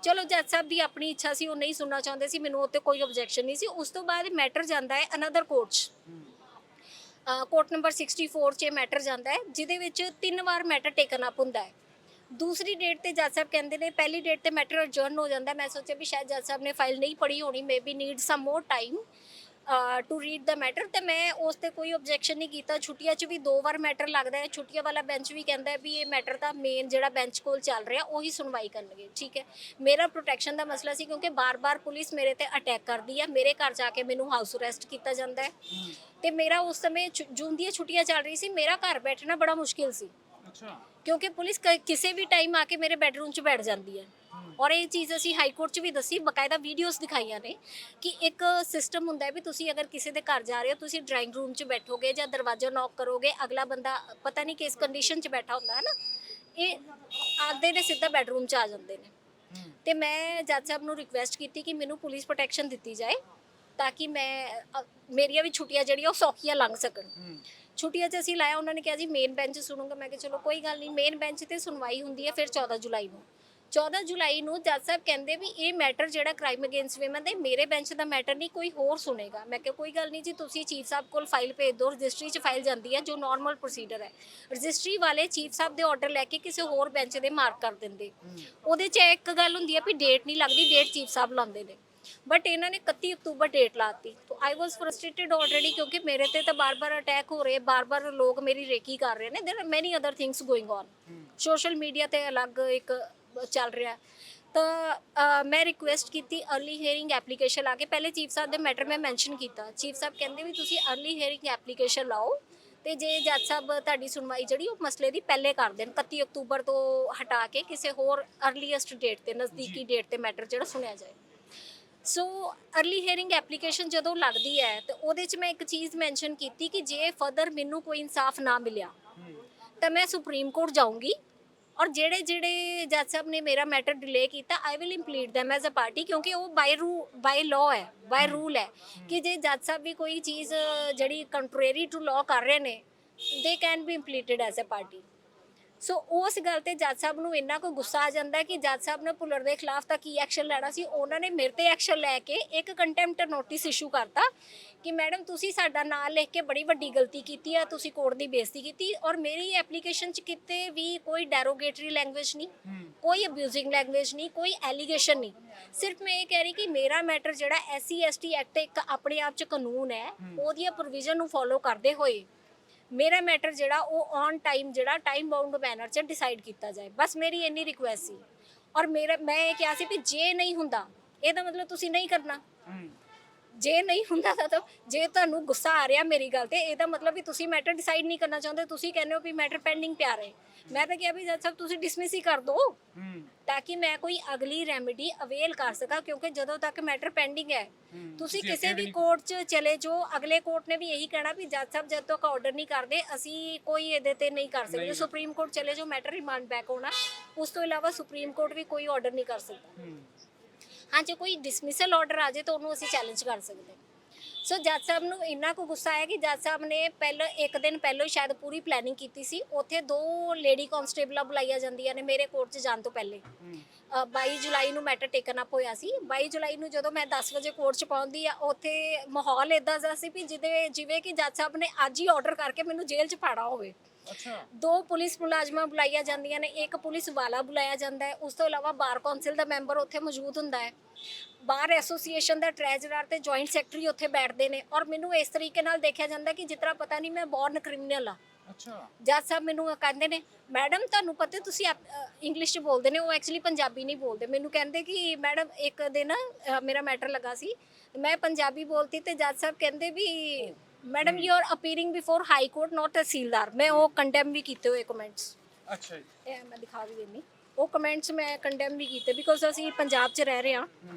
ਚਲੋ ਜੱਜ ਸਾਹਿਬ ਦੀ ਆਪਣੀ ਇੱਛਾ ਸੀ, ਉਹ ਨਹੀਂ ਸੁਣਨਾ ਚਾਹੁੰਦੇ ਸੀ, ਮੈਨੂੰ ਉੱਤੇ ਕੋਈ ਆਬਜੈਕਸ਼ਨ ਨਹੀਂ ਸੀ। ਉਸ ਤੋਂ ਬਾਅਦ ਮੈਟਰ ਜਾਂਦਾ ਹੈ ਅਨਦਰ ਕੋਰਟ 'ਚ, ਕੋਰਟ ਨੰਬਰ 64 'ਚ ਮੈਟਰ ਜਾਂਦਾ ਹੈ, ਜਿਹਦੇ ਵਿੱਚ 3 ਵਾਰ ਮੈਟਰ ਟੇਕਨ ਅਪ ਹੁੰਦਾ ਹੈ। ਦੂਸਰੀ ਡੇਟ ਤੇ ਜੱਜ ਸਾਹਿਬ ਕਹਿੰਦੇ ਨੇ, ਪਹਿਲੀ ਡੇਟ ਤੇ ਮੈਟਰ ਅਡਜਰਨ ਹੋ ਜਾਂਦਾ। ਮੈਂ ਸੋਚਿਆ ਵੀ ਸ਼ਾਇਦ ਜੱਜ ਸਾਹਿਬ ਨੇ ਫਾਈਲ ਨਹੀਂ ਪੜ੍ਹੀ ਹੋਣੀ, maybe need some more time to read the matter, ਤੇ ਮੈਂ ਉਸ ਤੇ ਕੋਈ ਆਬਜੈਕਸ਼ਨ ਨਹੀਂ ਕੀਤਾ। ਛੁੱਟੀਆਂ 'ਚ ਵੀ 2 ਵਾਰ ਮੈਟਰ ਲੱਗਦਾ ਹੈ। ਛੁੱਟੀਆਂ ਵਾਲਾ ਬੈਂਚ ਵੀ ਕਹਿੰਦਾ ਹੈ ਵੀ ਇਹ ਮੈਟਰ ਤਾਂ ਮੇਨ ਜਿਹੜਾ ਬੈਂਚ ਕੋਲ ਚੱਲ ਰਿਹਾ ਉਹੀ ਸੁਣਵਾਈ ਕਰਨਗੇ, ਠੀਕ ਹੈ। ਮੇਰਾ ਪ੍ਰੋਟੈਕਸ਼ਨ ਦਾ ਮਸਲਾ ਸੀ ਕਿਉਂਕਿ ਬਾਰ-ਬਾਰ ਪੁਲਿਸ ਮੇਰੇ ਤੇ ਅਟੈਕ ਕਰਦੀ ਹੈ, ਮੇਰੇ ਘਰ ਜਾ ਕੇ ਮੈਨੂੰ ਹਾਊਸ ਅਰੈਸਟ ਕੀਤਾ ਜਾਂਦਾ ਹੈ, ਤੇ ਮੇਰਾ ਉਸ ਸਮੇਂ ਜੂਨ ਦੀਆਂ ਛੁੱਟੀਆਂ ਚੱਲ ਰਹੀ ਸੀ, ਮੇਰਾ ਘਰ ਬੈਠਣਾ ਬੜਾ ਮੁਸ਼ਕਿਲ ਸੀ ਕਿਉਂਕਿ ਪੁਲਿਸ ਕਿਸੇ ਵੀ ਟਾਈਮ ਆ ਕੇ ਮੇਰੇ ਬੈਡਰੂਮ 'ਚ ਬੈਠ ਜਾਂਦੀ ਹੈ। ਔਰ ਇਹ ਚੀਜ਼ ਅਸੀਂ ਹਾਈ ਕੋਰਟ 'ਚ ਵੀ ਦੱਸੀ, ਬਕਾਇਦਾ ਵੀਡੀਓਜ਼ ਦਿਖਾਈਆਂ ਨੇ ਕਿ ਇੱਕ ਸਿਸਟਮ ਹੁੰਦਾ ਹੈ ਵੀ ਤੁਸੀਂ ਅਗਰ ਕਿਸੇ ਦੇ ਘਰ ਜਾ ਰਹੇ ਹੋ, ਤੁਸੀਂ ਡਰਾਇੰਗ ਰੂਮ 'ਚ ਬੈਠੋਗੇ ਜਾਂ ਦਰਵਾਜ਼ਾ ਨੌਕ ਕਰੋਗੇ, ਅਗਲਾ ਬੰਦਾ ਪਤਾ ਨਹੀਂ ਕਿਸ ਕੰਡੀਸ਼ਨ 'ਚ ਬੈਠਾ ਹੁੰਦਾ ਹੈ ਨਾ, ਇਹ ਆਦੇ ਨੇ ਸਿੱਧਾ ਬੈਡਰੂਮ 'ਚ ਆ ਜਾਂਦੇ ਨੇ। ਤੇ ਮੈਂ ਜੱਜ ਸਾਹਿਬ ਨੂੰ ਰਿਕੁਐਸਟ ਕੀਤੀ ਕਿ ਮੈਨੂੰ ਪੁਲਿਸ ਪ੍ਰੋਟੈਕਸ਼ਨ ਦਿੱਤੀ ਜਾਏ ਤਾਂ ਕਿ ਮੇਰੀਆਂ ਵੀ ਛੁੱਟੀਆਂ ਜਿਹੜੀਆਂ ਉਹ ਸੌਖੀਆਂ ਲੰਘ ਸਕਣ। ਛੁੱਟੀਆਂ 'ਚ ਅਸੀਂ ਲਾਇਆ, ਉਹਨਾਂ ਨੇ ਕਿਹਾ ਜੀ ਮੇਨ ਬੈਂਚ ਸੁਣੂਗਾ। ਮੈਂ ਕਿਹਾ ਚਲੋ ਕੋਈ ਗੱਲ ਨਹੀਂ। ਮੇਨ ਬੈਂਚ ਤੇ ਸੁਣਵਾਈ ਹੁੰਦੀ ਹੈ ਫਿਰ 14 ਜੁਲਾਈ ਨੂੰ। 14 ਜੁਲਾਈ ਨੂੰ ਜੱਜ ਸਾਹਿਬ ਕਹਿੰਦੇ ਵੀ ਇਹ ਮੈਟਰ ਜਿਹੜਾ ਕ੍ਰਾਈਮ ਅਗੇਂਸਟ ਵਿਮਨ ਦੇ ਮੇਰੇ ਬੈਂਚ ਦਾ ਮੈਟਰ ਨਹੀਂ, ਕੋਈ ਹੋਰ ਸੁਣੇਗਾ। ਮੈਂ ਕਿਹਾ ਕੋਈ ਗੱਲ ਨਹੀਂ ਜੀ, ਤੁਸੀਂ ਚੀਫ ਸਾਹਿਬ ਕੋਲ ਫਾਈਲ ਭੇਜ ਦਿਓ, ਰਜਿਸਟਰੀ 'ਚ ਫਾਈਲ ਜਾਂਦੀ ਹੈ ਜੋ ਨਾਰਮਲ ਪ੍ਰੋਸੀਜਰ ਹੈ। ਰਜਿਸਟਰੀ ਵਾਲੇ ਚੀਫ ਸਾਹਿਬ ਦੇ ਆਰਡਰ ਲੈ ਕੇ ਕਿਸੇ ਹੋਰ ਬੈਂਚ ਦੇ ਮਾਰਕ ਕਰ ਦਿੰਦੇ। ਉਹਦੇ 'ਚ ਇੱਕ ਗੱਲ ਹੁੰਦੀ ਹੈ ਵੀ ਡੇਟ ਨਹੀਂ ਲੱਗਦੀ, ਡੇਟ ਚੀਫ ਸਾਹਿਬ ਲਾਉਂਦੇ ਨੇ, ਬਟ ਇਹਨਾਂ ਨੇ 31 ਅਕਤੂਬਰ ਡੇਟ ਲਾਤੀ। ਤਾਂ ਆਈ ਵਾਸ ਫਰਸਟ੍ਰੇਟਡ ਆਲਰੇਡੀ ਕਿਉਂਕਿ ਮੇਰੇ ਤੇ ਤਾਂ ਬਾਰ-ਬਾਰ ਅਟੈਕ ਹੋ ਰਹੇ, ਬਾਰ-ਬਾਰ ਲੋਕ ਮੇਰੀ ਰੇਕੀ ਕਰ ਰਹੇ ਨੇ। ਦੇਰ ਆਰ ਮੈਨੀ other things going on, social media ਤੇ ਅਲੱਗ ਇੱਕ ਚੱਲ ਰਿਹਾ। ਤਾਂ ਮੈਂ ਰਿਕੁਐਸਟ ਕੀਤੀ ਅਰਲੀ ਹੀਅਰਿੰਗ ਐਪਲੀਕੇਸ਼ਨ ਲਾ ਕੇ। ਪਹਿਲੇ ਚੀਫ ਸਾਹਿਬ ਦੇ ਮੈਟਰ ਮੈਂ ਮੈਂਸ਼ਨ ਕੀਤਾ, ਚੀਫ ਸਾਹਿਬ ਕਹਿੰਦੇ ਵੀ ਤੁਸੀਂ ਅਰਲੀ ਹੀਅਰਿੰਗ ਐਪਲੀਕੇਸ਼ਨ ਲਾਓ ਤੇ ਜੇ ਜੱਜ ਸਾਹਿਬ ਤੁਹਾਡੀ ਸੁਣਵਾਈ ਜਿਹੜੀ ਉਹ ਮਸਲੇ ਦੀ ਪਹਿਲੇ ਕਰ ਦੇਣ, 31 ਅਕਤੂਬਰ ਤੋਂ ਹਟਾ ਕੇ ਕਿਸੇ ਹੋਰ ਅਰਲੀਐਸਟ ਡੇਟ ਤੇ, ਨਜ਼ਦੀਕੀ ਡੇਟ ਤੇ ਮੈਟਰ ਜਿਹੜਾ ਸੁਣਿਆ ਜਾਏ। ਸੋ ਅਰਲੀ ਹੀਅਰਿੰਗ ਐਪਲੀਕੇਸ਼ਨ ਜਦੋਂ ਲੱਗਦੀ ਹੈ ਤਾਂ ਉਹਦੇ 'ਚ ਮੈਂ ਇੱਕ ਚੀਜ਼ ਮੈਂਸ਼ਨ ਕੀਤੀ ਕਿ ਜੇ ਫਰਦਰ ਮੈਨੂੰ ਕੋਈ ਇਨਸਾਫ ਨਾ ਮਿਲਿਆ ਤਾਂ ਮੈਂ ਸੁਪਰੀਮ ਕੋਰਟ ਜਾਊਂਗੀ, ਔਰ ਜਿਹੜੇ ਜੱਜ ਸਾਹਿਬ ਨੇ ਮੇਰਾ ਮੈਟਰ ਡਿਲੇ ਕੀਤਾ I will implead them as a party, ਕਿਉਂਕਿ ਉਹ ਬਾਈ ਲਾਅ ਹੈ, ਬਾਈ ਰੂਲ ਹੈ ਕਿ ਜੇ ਜੱਜ ਸਾਹਿਬ ਵੀ ਕੋਈ ਚੀਜ਼ ਜਿਹੜੀ ਕੰਟਰੇਰੀ ਟੂ ਲਾਅ ਕਰ ਰਹੇ ਨੇ they can be impleaded as a party. So ਉਸ ਗੱਲ ਤੇ ਜੱਜ ਸਾਹਿਬ ਨੂੰ ਇੰਨਾ ਕੋਈ ਗੁੱਸਾ ਆ ਜਾਂਦਾ ਕਿ ਜੱਜ ਸਾਹਿਬ ਨੇ ਭੁੱਲਰ ਦੇ ਖਿਲਾਫ ਤਾਂ ਕੀ ਐਕਸ਼ਨ ਲੈਣਾ ਸੀ, ਉਹਨਾਂ ਨੇ ਮੇਰੇ ਤੇ ਐਕਸ਼ਨ ਲੈ ਕੇ ਇੱਕ ਕੰਟੈਂਪਟ ਨੋਟਿਸ ਇਸ਼ੂ ਕਰਤਾ ਕਿ ਮੈਡਮ ਤੁਸੀਂ ਸਾਡਾ ਨਾਂ ਲਿਖ ਕੇ ਬੜੀ ਵੱਡੀ ਗਲਤੀ ਕੀਤੀ ਹੈ, ਤੁਸੀਂ ਕੋਰਟ ਦੀ ਬੇਇੱਜ਼ਤੀ ਕੀਤੀ। ਔਰ ਮੇਰੀ ਐਪਲੀਕੇਸ਼ਨ 'ਚ ਕਿਤੇ ਵੀ ਕੋਈ ਡੈਰੋਗੇਟਰੀ ਲੈਂਗੁਏਜ ਨਹੀਂ, ਕੋਈ ਅਬਿਊਜ਼ਿੰਗ ਲੈਂਗੁਏਜ ਨਹੀਂ, ਕੋਈ ਐਲੀਗੇਸ਼ਨ ਨਹੀਂ। ਸਿਰਫ ਮੈਂ ਇਹ ਕਹਿ ਰਹੀ ਕਿ ਮੇਰਾ ਮੈਟਰ ਜਿਹੜਾ SC ST ਐਕਟ ਇੱਕ ਆਪਣੇ ਆਪ 'ਚ ਕਾਨੂੰਨ ਹੈ, ਉਹਦੀਆਂ ਪ੍ਰੋਵੀਜ਼ਨ ਨੂੰ ਫੋਲੋ ਕਰਦੇ ਹੋਏ ਮੇਰਾ ਮੈਟਰ ਜਿਹੜਾ ਉਹ ਔਨ ਟਾਈਮ ਜਿਹੜਾ ਟਾਈਮ ਬਾਉਂਡ ਮੈਨਰ 'ਚ ਡਿਸਾਈਡ ਕੀਤਾ ਜਾਏ, ਬਸ ਮੇਰੀ ਇੰਨੀ ਰਿਕੁਐਸਟ ਸੀ। ਔਰ ਮੈਂ ਇਹ ਕਿਹਾ ਸੀ ਵੀ ਜੇ ਨਹੀਂ ਹੁੰਦਾ ਇਹਦਾ ਮਤਲਬ ਤੁਸੀਂ ਨਹੀਂ ਕਰਨਾ, ਜੇ ਨਹੀਂ ਹੁੰਦਾ ਤਾਂ ਜੇ ਤੁਹਾਨੂੰ ਗੁੱਸਾ ਆ ਰਿਹਾ ਮੇਰੀ ਗੱਲ ਤੇ ਇਹਦਾ ਮਤਲਬ ਵੀ ਤੁਸੀਂ ਮੈਟਰ ਡਿਸਾਈਡ ਨਹੀਂ ਕਰਨਾ ਚਾਹੁੰਦੇ, ਤੁਸੀਂ ਕਹਿੰਦੇ ਹੋ ਵੀ ਮੈਟਰ ਪੈਂਡਿੰਗ ਪਿਆ ਰਹੇ। ਮੈਂ ਤਾਂ ਕਿਹਾ ਵੀ ਜੱਜ ਸਾਹਿਬ ਤੁਸੀਂ ਡਿਸਮਿਸ ਹੀ ਕਰ ਦਿਓ ਤਾਂ ਕਿ ਮੈਂ ਕੋਈ ਅਗਲੀ ਰੈਮੇਡੀ ਅਵੇਲ ਕਰ ਸਕਾਂ, ਕਿਉਂਕਿ ਜਦੋਂ ਤੱਕ ਮੈਟਰ ਪੈਂਡਿੰਗ ਹੈ ਤੁਸੀਂ ਕਿਸੇ ਵੀ ਕੋਰਟ 'ਚ ਚਲੇ ਜਾਓ, ਅਗਲੇ ਕੋਰਟ ਨੇ ਵੀ ਇਹੀ ਕਹਿਣਾ ਵੀ ਜੱਜ ਸਾਹਿਬ ਜਦ ਤੱਕ ਆਰਡਰ ਨਹੀਂ ਕਰਦੇ ਅਸੀਂ ਕੋਈ ਇਹਦੇ ਤੇ ਨਹੀਂ ਕਰ ਸਕਦੇ। ਸੁਪਰੀਮ ਕੋਰਟ ਚਲੇ ਜਾਓ ਮੈਟਰ ਰਿਮਾਂਡ ਬੈਕ ਹੋਣਾ, ਉਸ ਤੋਂ ਇਲਾਵਾ ਸੁਪਰੀਮ ਕੋਰਟ ਵੀ ਕੋਈ ਆਰਡਰ ਨਹੀਂ ਕਰ ਸਕਦਾ। ਹਾਂ ਜੇ ਕੋਈ ਡਿਸਮਿਸਲ ਆਰਡਰ ਆ ਜਾਏ ਤਾਂ ਉਹਨੂੰ ਅਸੀਂ ਚੈਲੰਜ ਕਰ ਸਕਦੇ। ਸੋ ਜੱਜ ਸਾਹਿਬ ਨੂੰ ਇੰਨਾ ਕੁ ਗੁੱਸਾ ਆਇਆ ਕਿ ਜੱਜ ਸਾਹਿਬ ਨੇ ਪਹਿਲਾਂ ਇੱਕ ਦਿਨ ਪਹਿਲਾਂ ਹੀ ਸ਼ਾਇਦ ਪੂਰੀ ਪਲੈਨਿੰਗ ਕੀਤੀ ਸੀ। ਉੱਥੇ 2 ਲੇਡੀ ਕਾਂਸਟੇਬਲਾਂ ਬੁਲਾਈਆਂ ਜਾਂਦੀਆਂ ਨੇ ਮੇਰੇ ਕੋਰਟ 'ਚ ਜਾਣ ਤੋਂ ਪਹਿਲੇ। 22 ਜੁਲਾਈ ਨੂੰ ਮੈਟਰ ਟੇਕਨ ਅਪ ਹੋਇਆ ਸੀ। 22 ਜੁਲਾਈ ਨੂੰ ਜਦੋਂ ਮੈਂ 10 ਵਜੇ ਕੋਰਟ 'ਚ ਪਹੁੰਚਦੀ ਆ, ਉੱਥੇ ਮਾਹੌਲ ਇਦਾਂ ਦਾ ਸੀ ਵੀ ਜਿਵੇਂ ਕਿ ਜੱਜ ਸਾਹਿਬ ਨੇ ਅੱਜ ਹੀ ਆਰਡਰ ਕਰਕੇ ਮੈਨੂੰ ਜੇਲ੍ਹ 'ਚ ਪਾਣਾ ਹੋਵੇ। 2 ਪੁਲਿਸ ਮੁਲਾਜ਼ਮਾਂ ਬੁਲਾਈਆਂ ਜਾਂਦੀਆਂ ਨੇ, 1 ਪੁਲਿਸ ਵਾਲਾ ਬੁਲਾਇਆ ਜਾਂਦਾ ਹੈ। ਉਸ ਤੋਂ ਇਲਾਵਾ ਬਾਰ ਕੌਂਸਲ ਦਾ ਮੈਂਬਰ ਉੱਥੇ ਮੌਜੂਦ ਹੁੰਦਾ ਹੈ, ਬਾਰ ਐਸੋਸੀਏਸ਼ਨ ਦਾ ਟ੍ਰੈਜਰਰ ਤੇ ਜੁਆਇੰਟ ਸੈਕਟਰੀ ਉੱਥੇ ਬੈਠਦੇ ਨੇ। ਔਰ ਮੈਨੂੰ ਇਸ ਤਰੀਕੇ ਨਾਲ ਦੇਖਿਆ ਜਾਂਦਾ ਕਿ ਜਿਸ ਤਰ੍ਹਾਂ ਪਤਾ ਨਹੀਂ ਮੈਂ ਬੌਰਨ ਕ੍ਰਿਮੀਨਲ ਆ। ਜੱਜ ਸਾਹਿਬ ਮੈਨੂੰ ਕਹਿੰਦੇ ਨੇ ਮੈਡਮ ਤੁਹਾਨੂੰ ਪਤਾ ਤੁਸੀਂ ਇੰਗਲਿਸ਼ 'ਚ ਬੋਲਦੇ ਨੇ, ਉਹ ਐਕਚੁਅਲੀ ਪੰਜਾਬੀ ਨਹੀਂ ਬੋਲਦੇ। ਮੈਨੂੰ ਕਹਿੰਦੇ ਕਿ ਮੈਡਮ ਇੱਕ ਦਿਨ ਮੇਰਾ ਮੈਟਰ ਲੱਗਾ ਸੀ, ਮੈਂ ਪੰਜਾਬੀ ਬੋਲਤੀ ਤੇ ਜੱਜ ਸਾਹਿਬ ਕਹਿੰਦੇ ਵੀ madam you are appearing before high court not tehsildar. ਮੈਂ ਉਹ ਕੰਡੈਮ ਵੀ ਕੀਤੇ ਹੋਏ ਕਮੈਂਟਸ। ਅੱਛਾ ਜੀ, ਇਹ ਮੈਂ ਦਿਖਾ ਵੀ ਦਿੰਦੀ। ਉਹ ਕਮੈਂਟਸ ਮੈਂ ਕੰਡੈਮ ਵੀ ਕੀਤੇ ਬਿਕੋਜ਼ ਅਸੀਂ ਪੰਜਾਬ 'ਚ ਰਹਿ ਰਹੇ ਹਾਂ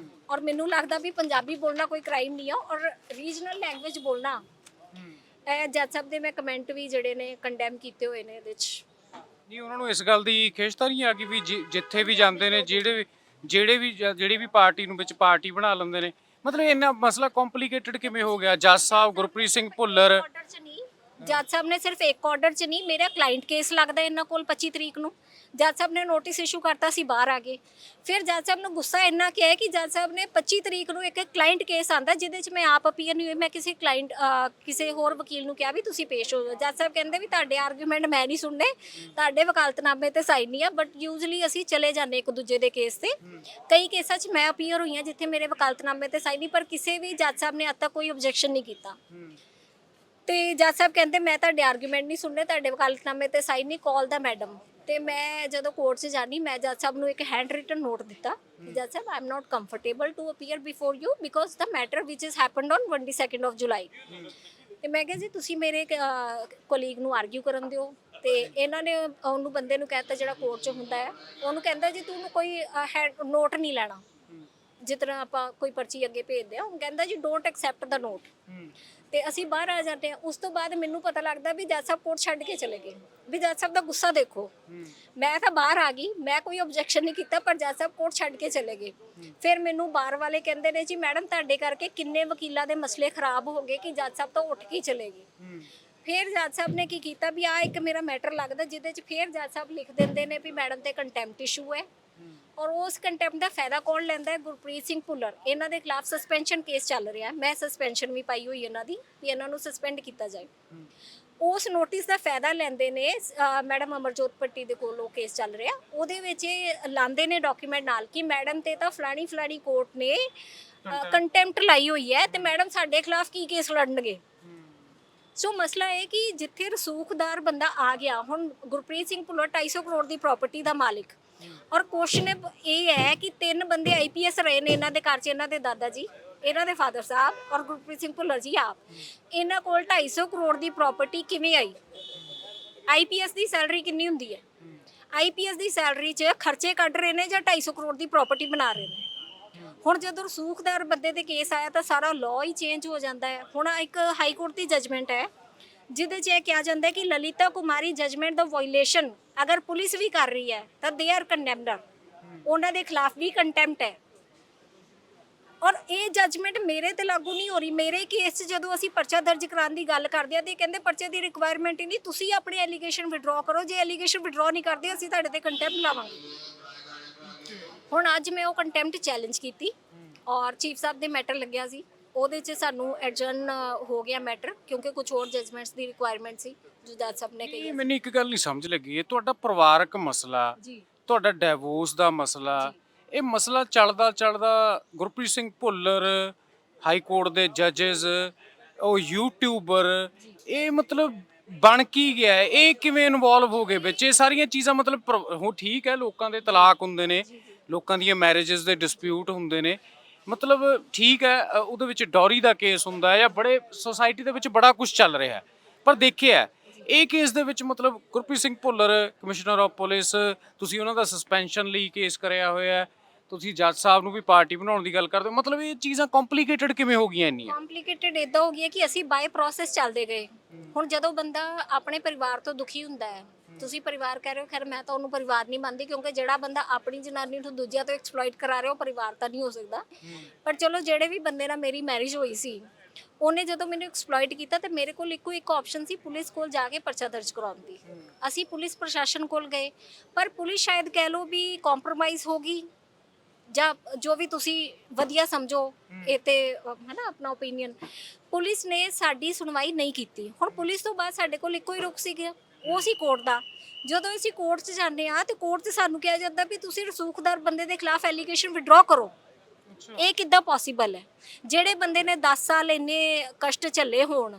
ਔਰ ਮੈਨੂੰ ਲੱਗਦਾ ਵੀ ਪੰਜਾਬੀ ਬੋਲਣਾ ਕੋਈ ਕ੍ਰਾਈਮ ਨਹੀਂ ਆ ਔਰ ਰੀਜਨਲ ਲੈਂਗੁਏਜ ਬੋਲਣਾ। ਇਹ ਜੱਜ ਸਾਹਿਬ ਦੇ ਮੈਂ ਕਮੈਂਟ ਵੀ ਜਿਹੜੇ ਨੇ ਕੰਡੈਮ ਕੀਤੇ ਹੋਏ ਨੇ ਇਹਦੇ 'ਚ। ਨਹੀਂ ਉਹਨਾਂ ਨੂੰ ਇਸ ਗੱਲ ਦੀ ਖੇਚ ਤਾਂ ਨਹੀਂ ਆ ਗਈ ਵੀ ਜਿੱਥੇ ਵੀ ਜਾਂਦੇ ਨੇ ਜਿਹੜੀ ਵੀ ਪਾਰਟੀ ਨੂੰ ਵਿੱਚ ਪਾਰਟੀ ਬਣਾ ਲੈਂਦੇ ਨੇ, ਮਤਲਬ ਇੰਨਾ ਮਸਲਾ ਕੰਪਲਿਕੇਟਡ ਕਿਵੇਂ ਹੋ ਗਿਆ? ਜੱਜ ਸਾਹਿਬ ਗੁਰਪ੍ਰੀਤ ਸਿੰਘ ਭੁੱਲਰ ਜੱਜ ਸਾਹਿਬ ਨੇ ਸਿਰਫ ਇੱਕ ਆਰਡਰ 'ਚ ਨਹੀਂ, ਮੇਰਾ ਕਲਾਇੰਟ ਕੇਸ ਲੱਗਦਾ ਇਹਨਾਂ ਕੋਲ 25 ਤਰੀਕ ਨੂੰ। ਜੱਜ ਸਾਹਿਬ ਨੇ ਨੋਟਿਸ ਇਸ਼ੂ ਕਰਤਾ ਸੀ, ਬਾਹਰ ਆ ਗਏ। ਫਿਰ ਜੱਜ ਸਾਹਿਬ ਨੂੰ ਗੁੱਸਾ ਇੰਨਾ ਕਿਹਾ ਕਿ ਜੱਜ ਸਾਹਿਬ ਨੇ 25 ਤਰੀਕ ਨੂੰ ਇੱਕ ਕਲਾਇੰਟ ਕੇਸ ਆਂਦਾ ਜਿਹਦੇ 'ਚ ਮੈਂ ਆਪ ਅਪੀਅਰ ਨਹੀਂ ਹੋਈ। ਮੈਂ ਕਿਸੇ ਹੋਰ ਵਕੀਲ ਨੂੰ ਕਿਹਾ ਵੀ ਤੁਸੀਂ ਪੇਸ਼ ਹੋ ਜਾਓ। ਜੱਜ ਸਾਹਿਬ ਕਹਿੰਦੇ ਵੀ ਤੁਹਾਡੇ ਆਰਗੂਮੈਂਟ ਮੈਂ ਨਹੀਂ ਸੁਣਨੇ, ਤੁਹਾਡੇ ਵਕਾਲਤਨਾਮੇ ਤੇ ਸਾਈਨ ਨਹੀਂ ਆ, ਬਟ ਯੂਜ਼ਲੀ ਅਸੀਂ ਚਲੇ ਜਾਂਦੇ ਇੱਕ ਦੂਜੇ ਦੇ ਕੇਸ ਤੇ। ਕਈ ਕੇਸਾਂ 'ਚ ਮੈਂ ਅਪੀਅਰ ਹੋਈ ਹਾਂ ਜਿੱਥੇ ਮੇਰੇ ਵਕਾਲਤਨਾਮੇ ਤੇ ਸਾਈਨ ਨਹੀਂ, ਪਰ ਕਿਸੇ ਵੀ ਜੱਜ ਸਾਹਿਬ ਨੇ ਅੱਜ ਤੱਕ ਕੋਈ ਆਬਜੈਕਸ਼ਨ ਨਹੀਂ ਕੀਤਾ। ਤੇ ਜੱਜ ਸਾਹਿਬ ਕਹਿੰਦੇ ਮੈਂ ਤੁਹਾਡੇ ਆਰਗੂਮੈਂਟ ਨਹੀਂ ਸੁਣਨੇ, ਤੁਹਾਡੇ ਵਕਾਲਤਨਾਮੇ ਤੇ ਸਾਈਨ ਨਹੀਂ, ਕਾਲ ਦਾ ਮੈਡਮ। ਤੇ ਮੈਂ ਜਦੋਂ ਕੋਰਟ 'ਚ ਜਾਣੀ, ਮੈਂ ਜੱਜ ਸਾਹਿਬ ਨੂੰ ਇੱਕ ਹੈਂਡ ਰਿਟਨ ਨੋਟ ਦਿੱਤਾ ਕਿ ਜੱਜ ਸਾਹਿਬ I am not comfortable to appear before you because the matter which is happened on 22 of July. ਤੇ ਮੈਂ ਕਿਹਾ ਜੀ ਤੁਸੀਂ ਮੇਰੇ ਕੋਲੀਗ ਨੂੰ ਆਰਗੂ ਕਰਨ ਦਿਓ। ਤੇ ਇਹਨਾਂ ਨੇ ਉਹਨੂੰ ਬੰਦੇ ਨੂੰ ਕਹਿਤਾ ਜਿਹੜਾ ਕੋਰਟ 'ਚ ਹੁੰਦਾ ਹੈ, ਉਹਨੂੰ ਕਹਿੰਦਾ ਜੀ ਤੂੰ ਕੋਈ ਨੋਟ ਨਹੀਂ ਲੈਣਾ, ਜਿਸ ਤਰ੍ਹਾਂ ਆਪਾਂ ਕੋਈ ਪਰਚੀ ਅੱਗੇ ਭੇਜਦੇ ਆ। ਉਹ ਕਹਿੰਦਾ ਜੀ ਡੋਂਟ ਐਕਸੈਪਟ ਦਾ ਨੋਟ। ਤੇ ਅਸੀਂ ਬਾਹਰ ਆ ਜਾਂਦੇ ਹਾਂ। ਉਸ ਤੋਂ ਬਾਅਦ ਮੈਨੂੰ ਪਤਾ ਲੱਗਦਾ ਵੀ ਜੱਜ ਸਾਹਿਬ ਕੋਰਟ ਛੱਡ ਕੇ ਚਲੇ ਗਏ। ਵੀ ਜੱਜ ਸਾਹਿਬ ਦਾ ਗੁੱਸਾ ਦੇਖੋ, ਮੈਂ ਤਾਂ ਬਾਹਰ ਆ ਗਈ, ਮੈਂ ਕੋਈ ਆਬਜੈਕਸ਼ਨ ਨਹੀਂ ਕੀਤਾ, ਪਰ ਜੱਜ ਸਾਹਿਬ ਕੋਰਟ ਛੱਡ ਕੇ ਚਲੇ ਗਏ। ਫਿਰ ਮੈਨੂੰ ਬਾਹਰ ਵਾਲੇ ਕਹਿੰਦੇ ਨੇ ਜੀ ਮੈਡਮ ਤੁਹਾਡੇ ਕਰਕੇ ਕਿੰਨੇ ਵਕੀਲਾਂ ਦੇ ਮਸਲੇ ਖਰਾਬ ਹੋ ਗਏ ਕਿ ਜੱਜ ਸਾਹਿਬ ਤਾਂ ਉੱਠ ਕੇ ਚਲੇ ਗਏ। ਫਿਰ ਜੱਜ ਸਾਹਿਬ ਨੇ ਕੀ ਕੀਤਾ ਵੀ ਆ ਇੱਕ ਮੇਰਾ ਮੈਟਰ ਲੱਗਦਾ ਜਿਹਦੇ 'ਚ ਫਿਰ ਜੱਜ ਸਾਹਿਬ ਲਿਖ ਦਿੰਦੇ ਨੇ ਵੀ ਮੈਡਮ ਤੇ ਕੰਟੈਂਪਟ ਇਸ਼ੂ ਹੈ। ਔਰ ਉਸ ਕੰਟੈਂਪਟ ਦਾ ਫਾਇਦਾ ਕੌਣ ਲੈਂਦਾ ਹੈ? ਗੁਰਪ੍ਰੀਤ ਸਿੰਘ ਭੁੱਲਰ। ਇਹਨਾਂ ਦੇ ਖਿਲਾਫ ਸਸਪੈਂਸ਼ਨ ਕੇਸ ਚੱਲ ਰਿਹਾ, ਮੈਂ ਸਸਪੈਂਸ਼ਨ ਵੀ ਪਾਈ ਹੋਈ ਇਹਨਾਂ ਦੀ ਵੀ ਇਹਨਾਂ ਨੂੰ ਸਸਪੈਂਡ ਕੀਤਾ ਜਾਏ। ਉਸ ਨੋਟਿਸ ਦਾ ਫਾਇਦਾ ਲੈਂਦੇ ਨੇ ਮੈਡਮ ਅਮਰਜੋਤ ਪੱਟੀ ਦੇ ਕੋਲ ਉਹ ਕੇਸ ਚੱਲ ਰਿਹਾ, ਉਹਦੇ ਵਿੱਚ ਇਹ ਲਾਉਂਦੇ ਨੇ ਡਾਕੂਮੈਂਟ ਨਾਲ ਕਿ ਮੈਡਮ ਤੇ ਤਾਂ ਫਲਾਣੀ ਕੋਰਟ ਨੇ ਕੰਟੈਂਪਟ ਲਾਈ ਹੋਈ ਹੈ ਤੇ ਮੈਡਮ ਸਾਡੇ ਖਿਲਾਫ ਕੀ ਕੇਸ ਲੜਨਗੇ। ਸੋ ਮਸਲਾ ਇਹ ਕਿ ਜਿੱਥੇ ਰਸੂਖਦਾਰ ਬੰਦਾ ਆ ਗਿਆ, ਹੁਣ ਗੁਰਪ੍ਰੀਤ ਸਿੰਘ ਭੁੱਲਰ 250 ਕਰੋੜ ਦੀ ਪ੍ਰਾਪਰਟੀ ਦਾ ਮਾਲਿਕ। ਔਰ ਕੁਐਸਚਨ ਇਹ ਹੈ ਕਿ 3 ਬੰਦੇ IPS ਰਹੇ ਨੇ ਇਹਨਾਂ ਦੇ ਘਰ 'ਚ, ਇਹਨਾਂ ਦੇ ਦਾਦਾ ਜੀ, ਇਹਨਾਂ ਦੇ ਫਾਦਰ ਸਾਹਿਬ ਔਰ ਗੁਰਪ੍ਰੀਤ ਸਿੰਘ ਭੁੱਲਰ ਜੀ ਆਪ। ਇਹਨਾਂ ਕੋਲ 250 ਕਰੋੜ ਦੀ ਪ੍ਰਾਪਰਟੀ ਕਿਵੇਂ ਆਈ? IPS ਦੀ ਸੈਲਰੀ ਕਿੰਨੀ ਹੁੰਦੀ ਹੈ? IPS ਦੀ ਸੈਲਰੀ 'ਚ ਖਰਚੇ ਕੱਢ ਰਹੇ ਨੇ ਜਾਂ 250 ਕਰੋੜ ਦੀ ਪ੍ਰਾਪਰਟੀ ਬਣਾ ਰਹੇ ਨੇ? ਹੁਣ ਜਦੋਂ ਰਸੂਖਦਾਰ ਬੰਦੇ ਦੇ ਕੇਸ ਆਇਆ ਤਾਂ ਸਾਰਾ ਲਾਅ ਹੀ ਚੇਂਜ ਹੋ ਜਾਂਦਾ ਹੈ। ਹੁਣ ਇੱਕ ਹਾਈ ਕੋਰਟ ਦੀ ਜਜਮੈਂਟ ਹੈ ਜਿਹਦੇ 'ਚ ਇਹ ਕਿਹਾ ਜਾਂਦਾ ਹੈ ਕਿ ਲਲਿਤਾ ਕੁਮਾਰੀ ਜਜਮੈਂਟ ਦਾ ਵਾਇਓਲੇਸ਼ਨ ਅਗਰ ਪੁਲਿਸ ਵੀ ਕਰ ਰਹੀ ਹੈ ਤਾਂ ਦੇ ਆਰ ਕੰਡੈਮਨਰ, ਉਹਨਾਂ ਦੇ ਖਿਲਾਫ ਵੀ ਕੰਟੈਂਪਟ ਹੈ। ਔਰ ਇਹ ਜਜਮੈਂਟ ਮੇਰੇ ਤੇ ਲਾਗੂ ਨਹੀਂ ਹੋ ਰਹੀ। ਮੇਰੇ ਕੇਸ 'ਚ ਜਦੋਂ ਅਸੀਂ ਪਰਚਾ ਦਰਜ ਕਰਾਉਣ ਦੀ ਗੱਲ ਕਰਦੇ ਆ ਤੇ ਕਹਿੰਦੇ ਪਰਚੇ ਦੀ ਰਿਕੁਆਇਰਮੈਂਟ ਹੀ ਨਹੀਂ, ਤੁਸੀਂ ਆਪਣੇ ਐਲੀਗੇਸ਼ਨ ਵਿਡਰਾਅ ਕਰੋ। ਜੇ ਐਲੀਗੇਸ਼ਨ ਵਿਡਰਾਅ ਨਹੀਂ ਕਰਦੇ ਅਸੀਂ ਤੁਹਾਡੇ ਤੇ ਕੰਟੈਂਪਟ ਲਾਵਾਂਗੇ। ਹੁਣ ਅੱਜ ਮੈਂ ਉਹ ਕੰਟੈਂਪਟ ਚੈਲੰਜ ਕੀਤੀ ਔਰ ਚੀਫ ਸਾਹਿਬ ਦੇ ਮੈਟਰ ਲੱਗਿਆ ਸੀ, ਉਹਦੇ 'ਚ ਸਾਨੂੰ ਐਡਜਰਨ ਹੋ ਗਿਆ ਮੈਟਰ ਕਿਉਂਕਿ ਕੁਝ ਹੋਰ ਜਜਮੈਂਟਸ ਦੀ ਰਿਕੁਆਇਰਮੈਂਟ ਸੀ ਜੋ ਜੱਜ ਸਾਹਿਬ ਨੇ ਕਹੀ। ਮੈਨੂੰ ਇੱਕ ਗੱਲ ਨਹੀਂ ਸਮਝ ਲੱਗੀ, ਇਹ ਤੁਹਾਡਾ ਪਰਿਵਾਰਕ ਮਸਲਾ, ਤੁਹਾਡਾ ਡਿਵੋਰਸ ਦਾ ਮਸਲਾ, ਇਹ ਮਸਲਾ ਚੱਲਦਾ ਗੁਰਪ੍ਰੀਤ ਸਿੰਘ ਭੁੱਲਰ, ਹਾਈ ਕੋਰਟ ਦੇ ਜੱਜਸ, ਉਹ ਯੂਟਿਊਬਰ, ਇਹ ਮਤਲਬ ਬਣ ਕੀ ਗਿਆ ਹੈ? ਇਹ ਕਿਵੇਂ ਇਨਵੋਲਵ ਹੋ ਗਏ ਵਿੱਚ ਇਹ ਸਾਰੀਆਂ ਚੀਜ਼ਾਂ? ਮਤਲਬ ਉਹ ਠੀਕ ਹੈ, ਲੋਕਾਂ ਦੇ ਤਲਾਕ ਹੁੰਦੇ ਨੇ, ਲੋਕਾਂ ਦੀਆਂ ਮੈਰਿਜਸ ਦੇ ਡਿਸਪਿਊਟ ਹੁੰਦੇ ਨੇ, ਮਤਲਬ ਠੀਕ ਹੈ, ਉਹਦੇ ਵਿੱਚ ਡੌਰੀ ਦਾ ਕੇਸ ਹੁੰਦਾ ਹੈ ਜਾਂ ਬੜੇ ਸੋਸਾਇਟੀ ਦੇ ਵਿੱਚ ਬੜਾ ਕੁਝ ਚੱਲ ਰਿਹਾ ਹੈ। ਪਰ ਦੇਖਿਆ ਇਹ ਕੇਸ ਦੇ ਵਿੱਚ ਮਤਲਬ Gurpreet Singh Bhullar commissioner of police, ਤੁਸੀਂ ਉਹਨਾਂ ਦਾ ਸਸਪੈਂਸ਼ਨ ਲਈ ਕੇਸ ਕਰਿਆ ਹੋਇਆ ਹੈ, ਤੁਸੀਂ ਜੱਜ ਸਾਹਿਬ ਨੂੰ ਵੀ ਪਾਰਟੀ ਬਣਾਉਣ ਦੀ ਗੱਲ ਕਰਦੇ ਹੋ, ਮਤਲਬ ਇਹ ਚੀਜ਼ਾਂ ਕੰਪਲਿਕੇਟਡ ਕਿਵੇਂ ਹੋ ਗਈਆਂ ਇੰਨੀਆਂ? ਕੰਪਲਿਕੇਟਡ ਇਦਾਂ ਹੋ ਗਿਆ ਕਿ ਅਸੀਂ ਬਾਏ ਪ੍ਰੋਸੈਸ ਚੱਲਦੇ ਗਏ। ਹੁਣ ਜਦੋਂ ਬੰਦਾ ਆਪਣੇ ਪਰਿਵਾਰ ਤੋਂ ਦੁਖੀ ਹੁੰਦਾ ਹੈ, ਤੁਸੀਂ ਪਰਿਵਾਰ ਕਹਿ ਰਹੇ ਹੋ, ਖੈਰ ਮੈਂ ਤਾਂ ਉਹਨੂੰ ਪਰਿਵਾਰ ਨਹੀਂ ਮੰਨਦੀ, ਕਿਉਂਕਿ ਜਿਹੜਾ ਬੰਦਾ ਆਪਣੀ ਜਨਾਨੀ ਨੂੰ ਦੂਜਿਆਂ ਤੋਂ ਐਕਸਪਲੋਇਟ ਕਰਾ ਰਿਹਾ ਉਹ ਪਰਿਵਾਰ ਤਾਂ ਨਹੀਂ ਹੋ ਸਕਦਾ। ਪਰ ਚਲੋ, ਜਿਹੜੇ ਵੀ ਬੰਦੇ ਨਾਲ ਮੇਰੀ ਮੈਰਿਜ ਹੋਈ ਸੀ, ਉਹਨੇ ਜਦੋਂ ਮੈਨੂੰ ਐਕਸਪਲੋਇਟ ਕੀਤਾ ਤੇ ਮੇਰੇ ਕੋਲ ਇੱਕੋ ਇੱਕ ਆਪਸ਼ਨ ਸੀ, ਪੁਲਿਸ ਕੋਲ ਜਾ ਕੇ ਪਰਚਾ ਦਰਜ ਕਰਾਉਣ ਦੀ। ਅਸੀਂ ਪੁਲਿਸ ਪ੍ਰਸ਼ਾਸਨ ਕੋਲ ਗਏ, ਪਰ ਪੁਲਿਸ ਸ਼ਾਇਦ ਕਹਿ ਲਓ ਵੀ ਕੰਪਰੋਮਾਈਜ਼ ਹੋ ਗਈ, ਜਾਂ ਜੋ ਵੀ ਤੁਸੀਂ ਵਧੀਆ ਸਮਝੋ ਇਹ ਤੇ ਹੈ ਨਾ, ਆਪਣਾ ਓਪੀਨੀਅਨ। ਪੁਲਿਸ ਨੇ ਸਾਡੀ ਸੁਣਵਾਈ ਨਹੀਂ ਕੀਤੀ। ਹੁਣ ਪੁਲਿਸ ਤੋਂ ਬਾਅਦ ਸਾਡੇ ਕੋਲ ਇੱਕੋ ਹੀ ਰੁਖ ਸੀਗਾ, ਉਹ ਸੀ ਕੋਰਟ ਦਾ। ਜਦੋਂ ਅਸੀਂ ਕੋਰਟ 'ਚ ਜਾਂਦੇ ਆ ਤੇ ਕੋਰਟ 'ਚ ਸਾਨੂੰ ਕਿਹਾ ਜਾਂਦਾ ਵੀ ਤੁਸੀਂ ਰਸੂਖਦਾਰ ਬੰਦੇ ਦੇ ਖਿਲਾਫ ਐਲੀਗੇਸ਼ਨ ਵਿਡਰਾ ਕਰੋ। ਇਹ ਕਿੱਦਾਂ ਪੋਸੀਬਲ ਹੈ? ਜਿਹੜੇ ਬੰਦੇ ਨੇ 10 ਸਾਲ ਇੰਨੇ ਕਸ਼ਟ ਝੱਲੇ ਹੋਣ,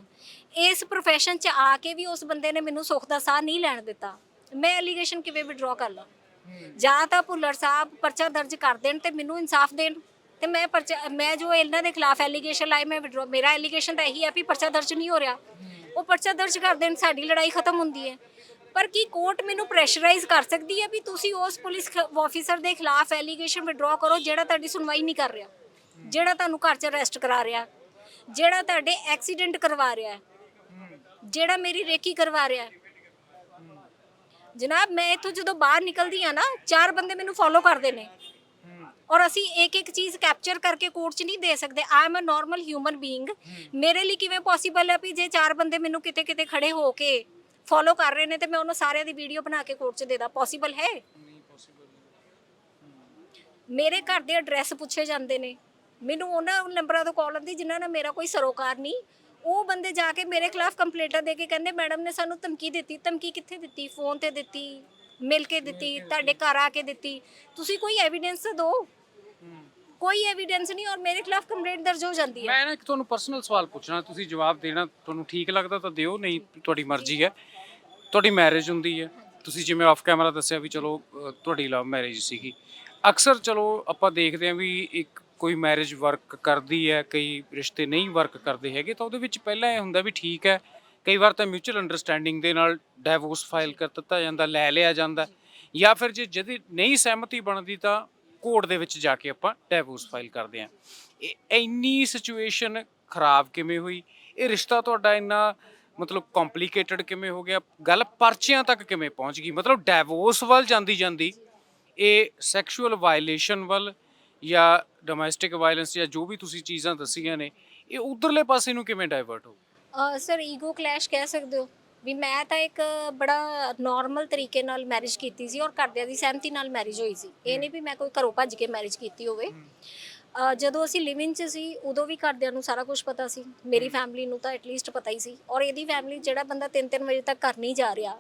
ਇਸ ਪ੍ਰੋਫੈਸ਼ਨ 'ਚ ਆ ਕੇ ਵੀ ਉਸ ਬੰਦੇ ਨੇ ਮੈਨੂੰ ਸੁੱਖ ਦਾ ਸਾਹ ਨਹੀਂ ਲੈਣ ਦਿੱਤਾ, ਮੈਂ ਐਲੀਗੇਸ਼ਨ ਕਿਵੇਂ ਵਿਡਰਾ ਕਰ ਲਾਂ? ਜਾਂ ਤਾਂ ਭੁੱਲਰ ਸਾਹਿਬ ਪਰਚਾ ਦਰਜ ਕਰ ਦੇਣ ਤੇ ਮੈਨੂੰ ਇਨਸਾਫ ਦੇਣ, ਤੇ ਮੈਂ ਜੋ ਇਹਨਾਂ ਦੇ ਖਿਲਾਫ ਐਲੀਗੇਸ਼ਨ ਲਾਏ ਮੈਂ ਵਿਡਰਾ। ਮੇਰਾ ਐਲੀਗੇਸ਼ਨ ਤਾਂ ਇਹੀ ਹੈ ਵੀ ਪਰਚਾ ਦਰਜ ਨਹੀਂ ਹੋ ਰਿਹਾ, ਉਹ ਪਰਚਾ ਦਰਜ ਕਰ ਦੇਣ, ਸਾਡੀ ਲੜਾਈ ਖਤਮ ਹੁੰਦੀ ਹੈ। ਪਰ ਕੀ ਕੋਰਟ ਮੈਨੂੰ ਪ੍ਰੈਸ਼ਰਾਈਜ਼ ਕਰ ਸਕਦੀ ਹੈ ਵੀ ਤੁਸੀਂ ਉਸ ਪੁਲਿਸ ਆਫੀਸਰ ਦੇ ਖਿਲਾਫ ਐਲੀਗੇਸ਼ਨ ਵਿਡਰਾ ਕਰੋ ਜਿਹੜਾ ਤੁਹਾਡੀ ਸੁਣਵਾਈ ਨਹੀਂ ਕਰ ਰਿਹਾ, ਜਿਹੜਾ ਤੁਹਾਨੂੰ ਘਰ 'ਚ ਅਰੈਸਟ ਕਰਾ ਰਿਹਾ, ਜਿਹੜਾ ਤੁਹਾਡੇ ਐਕਸੀਡੈਂਟ ਕਰਵਾ ਰਿਹਾ, ਜਿਹੜਾ ਮੇਰੀ ਰੇਕੀ ਕਰਵਾ ਰਿਹਾ? ਜਨਾਬ, ਮੈਂ ਇੱਥੋਂ ਜਦੋਂ ਬਾਹਰ ਨਿਕਲਦੀ ਆ ਨਾ, 4 ਬੰਦੇ ਮੈਨੂੰ ਫੋਲੋ ਕਰਦੇ ਨੇ, ਔਰ ਅਸੀਂ ਇੱਕ ਇੱਕ ਚੀਜ਼ ਕੈਪਚਰ ਕਰਕੇ ਕੋਰਟ 'ਚ ਨਹੀਂ ਦੇ ਸਕਦੇ। I am a normal human being. ਮੇਰੇ ਲਈ ਕਿਵੇਂ ਪੋਸੀਬਲ ਹੈ ਵੀ ਜੇ 4 ਬੰਦੇ ਮੈਨੂੰ ਕਿਤੇ ਕਿਤੇ ਖੜੇ ਹੋ ਕੇ ਫੋਲੋ ਕਰ ਰਹੇ ਨੇ ਤੇ ਮੈਂ ਉਹਨਾਂ ਸਾਰਿਆਂ ਦੀ ਵੀਡੀਓ ਬਣਾ ਕੇ ਕੋਰਟ 'ਚ ਦੇ ਦਾਂ? ਪੋਸੀਬਲ ਹੈ? ਮੇਰੇ ਘਰ ਦੇ ਐਡਰੈਸ ਪੁੱਛੇ ਜਾਂਦੇ ਨੇ, ਮੈਨੂੰ ਉਹਨਾਂ ਨੰਬਰਾਂ ਤੋਂ ਕਾਲ ਆਉਂਦੀ ਜਿਨ੍ਹਾਂ ਨਾਲ ਮੇਰਾ ਕੋਈ ਸਰੋਕਾਰ ਨਹੀਂ। ਉਹ ਬੰਦੇ ਜਾ ਕੇ ਮੇਰੇ ਖਿਲਾਫ ਕੰਪਲੇਂਟਾਂ ਦੇ ਕੇ ਕਹਿੰਦੇ ਮੈਡਮ ਨੇ ਸਾਨੂੰ ਧਮਕੀ ਦਿੱਤੀ। ਧਮਕੀ ਕਿੱਥੇ ਦਿੱਤੀ? ਫੋਨ ਤੇ ਦਿੱਤੀ, ਮਿਲ ਕੇ ਦਿੱਤੀ, ਤੁਹਾਡੇ ਘਰ ਆ ਕੇ ਦਿੱਤੀ। ਤੁਸੀਂ ਕੋਈ ਐਵੀਡੈਂਸ ਦਿਓ। ਕੋਈ ਐਵੀਡੈਂਸ ਨਹੀਂ, ਔਰ ਮੇਰੇ ਖਿਲਾਫ ਕੰਪਲੇਂਟ ਦਰਜ ਹੋ ਜਾਂਦੀ ਹੈ। ਮੈਂ ਨਾ ਇੱਕ ਤੁਹਾਨੂੰ ਪਰਸਨਲ ਸਵਾਲ ਪੁੱਛਣਾ, ਤੁਸੀਂ ਜਵਾਬ ਦੇਣਾ, ਤੁਹਾਨੂੰ ਠੀਕ ਲੱਗਦਾ ਤਾਂ ਦਿਓ, ਨਹੀਂ ਤੁਹਾਡੀ ਮਰਜ਼ੀ ਹੈ। ਤੁਹਾਡੀ ਮੈਰਿਜ ਹੁੰਦੀ ਹੈ, ਤੁਸੀਂ ਜਿਵੇਂ ਆਫ ਕੈਮਰਾ ਦੱਸਿਆ ਵੀ ਚਲੋ ਤੁਹਾਡੀ ਲਵ ਮੈਰਿਜ ਸੀਗੀ। ਅਕਸਰ ਚਲੋ ਆਪਾਂ ਦੇਖਦੇ ਹਾਂ ਵੀ ਇੱਕ ਕੋਈ ਮੈਰਿਜ ਵਰਕ ਕਰਦੀ ਹੈ, ਕਈ ਰਿਸ਼ਤੇ ਨਹੀਂ ਵਰਕ ਕਰਦੇ ਹੈਗੇ, ਤਾਂ ਉਹਦੇ ਵਿੱਚ ਪਹਿਲਾਂ ਇਹ ਹੁੰਦਾ ਵੀ ਠੀਕ ਹੈ, ਕਈ ਵਾਰ ਤਾਂ ਮਿਊਚੁਅਲ ਅੰਡਰਸਟੈਂਡਿੰਗ ਦੇ ਨਾਲ ਡਾਈਵੋਰਸ ਫਾਈਲ ਕਰ ਦਿੱਤਾ ਜਾਂਦਾ, ਲੈ ਲਿਆ ਜਾਂਦਾ, ਜਾਂ ਫਿਰ ਜੇ ਜਦੀ ਨਹੀਂ ਸਹਿਮਤੀ ਬਣਦੀ ਤਾਂ ਕੋਰਟ ਦੇ ਵਿੱਚ ਜਾ ਕੇ ਆਪਾਂ ਡਾਈਵੋਰਸ ਫਾਈਲ ਕਰਦੇ ਹਾਂ। ਇਹ ਇੰਨੀ ਸਿਚੁਏਸ਼ਨ ਖਰਾਬ ਕਿਵੇਂ ਹੋਈ? ਇਹ ਰਿਸ਼ਤਾ ਤੁਹਾਡਾ ਇੰਨਾ ਮਤਲਬ ਕੰਪਲਿਕੇਟਡ ਕਿਵੇਂ ਹੋ ਗਿਆ? ਗੱਲ ਪਰਚਿਆਂ ਤੱਕ ਕਿਵੇਂ ਪਹੁੰਚ ਗਈ? ਮਤਲਬ ਡਾਈਵੋਰਸ ਵੱਲ ਜਾਂਦੀ ਜਾਂਦੀ ਇਹ ਸੈਕਸ਼ੂਅਲ ਵਾਇਲੇਸ਼ਨ ਵੱਲ ਜਾਂ ਡੋਮੈਸਟਿਕ ਵਾਇਲੈਂਸ ਜਾਂ ਜੋ ਵੀ ਤੁਸੀਂ ਚੀਜ਼ਾਂ ਦੱਸੀਆਂ ਨੇ, ਇਹ ਉਧਰਲੇ ਪਾਸੇ ਨੂੰ ਕਿਵੇਂ ਡਾਇਵਰਟ ਹੋ? ਸਰ, ਈਗੋ ਕਲੈਸ਼ ਕਹਿ ਸਕਦੇ ਹੋ ਵੀ। ਮੈਂ ਤਾਂ ਇੱਕ ਬੜਾ ਨਾਰਮਲ ਤਰੀਕੇ ਨਾਲ ਮੈਰਿਜ ਕੀਤੀ ਸੀ, ਔਰ ਘਰਦਿਆਂ ਦੀ ਸਹਿਮਤੀ ਨਾਲ ਮੈਰਿਜ ਹੋਈ ਸੀ। ਇਹ ਨਹੀਂ ਵੀ ਮੈਂ ਕੋਈ ਘਰੋਂ ਭੱਜ ਕੇ ਮੈਰਿਜ ਕੀਤੀ ਹੋਵੇ। ਜਦੋਂ ਅਸੀਂ ਲਿਵਿੰਗ 'ਚ ਸੀ ਉਦੋਂ ਵੀ ਘਰਦਿਆਂ ਨੂੰ ਸਾਰਾ ਕੁਝ ਪਤਾ ਸੀ, ਮੇਰੀ ਫੈਮਿਲੀ ਨੂੰ ਤਾਂ ਐਟਲੀਸਟ ਪਤਾ ਹੀ ਸੀ। ਔਰ ਇਹਦੀ ਫੈਮਿਲੀ, ਜਿਹੜਾ ਬੰਦਾ 3-3 ਵਜੇ ਤੱਕ ਘਰ ਨਹੀਂ ਜਾ ਰਿਹਾ,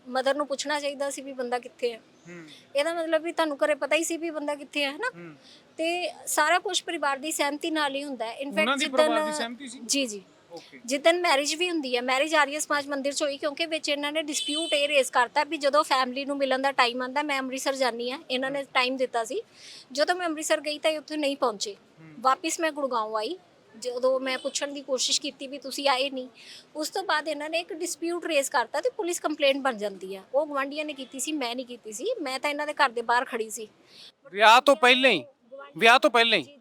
ਮਦਰ ਨੂੰ ਪੁੱਛਣਾ ਚਾਹੀਦਾ ਸੀ ਵੀ ਬੰਦਾ ਕਿੱਥੇ ਹੈ। ਇਹਦਾ ਮਤਲਬ ਵੀ ਤੁਹਾਨੂੰ ਘਰੇ ਪਤਾ ਹੀ ਸੀ ਵੀ ਬੰਦਾ ਕਿੱਥੇ ਹੈ ਨਾ। ਤੇ ਸਾਰਾ ਕੁਝ ਪਰਿਵਾਰ ਦੀ ਸਹਿਮਤੀ ਨਾਲ ਹੀ ਹੁੰਦਾ ਹੈ। ਇਨਫੈਕਟ ਜੀ ਜਿੱਦਣ ਮੈਰਿਜ ਵੀ ਹੁੰਦੀ ਹੈ, ਮੈਰਿਜ ਆਰੀਆ ਸਮਾਜ ਮੰਦਿਰ 'ਚ ਹੋਈ, ਕਿਉਂਕਿ ਵਿੱਚ ਇਹਨਾਂ ਨੇ ਡਿਸਪਿਊਟ ਇਹ ਰੇਜ਼ ਕਰਤਾ ਵੀ ਜਦੋਂ ਫੈਮਿਲੀ ਨੂੰ ਮਿਲਣ ਦਾ ਟਾਈਮ ਆਉਂਦਾ, ਮੈਂ ਅੰਮ੍ਰਿਤਸਰ ਜਾਂਦੀ ਹਾਂ, ਇਹਨਾਂ ਨੇ ਟਾਈਮ ਦਿੱਤਾ ਸੀ। ਜਦੋਂ ਮੈਂ ਅੰਮ੍ਰਿਤਸਰ ਗਈ ਤਾਂ ਇਹ ਉੱਥੇ ਨਹੀਂ ਪਹੁੰਚੇ। ਵਾਪਿਸ ਮੈਂ ਗੁੜਗਾਉਂ ਆਈ, ਜਦੋਂ ਮੈਂ ਪੁੱਛਣ ਦੀ ਕੋਸ਼ਿਸ਼ ਕੀਤੀ ਵੀ ਤੁਸੀਂ ਆਏ ਨਹੀਂ, ਉਸ ਤੋਂ ਬਾਅਦ ਇਹਨਾਂ ਨੇ ਇੱਕ ਡਿਸਪਿਊਟ ਰੇਜ਼ ਕਰਤਾ ਤੇ ਪੁਲਿਸ ਕੰਪਲੇਂਟ ਬਣ ਜਾਂਦੀ ਆ। ਉਹ ਗਵਾਂਢੀਆਂ ਨੇ ਕੀਤੀ ਸੀ, ਮੈਂ ਨਹੀਂ ਕੀਤੀ ਸੀ। ਮੈਂ ਤਾਂ ਇਹਨਾਂ ਦੇ ਘਰ ਦੇ ਬਾਹਰ ਖੜੀ ਸੀ ਵਿਆਹ ਤੋਂ ਪਹਿਲਾਂ ਹੀ। ਵਿਆਹ ਤੋਂ ਪਹਿਲਾਂ ਹੀ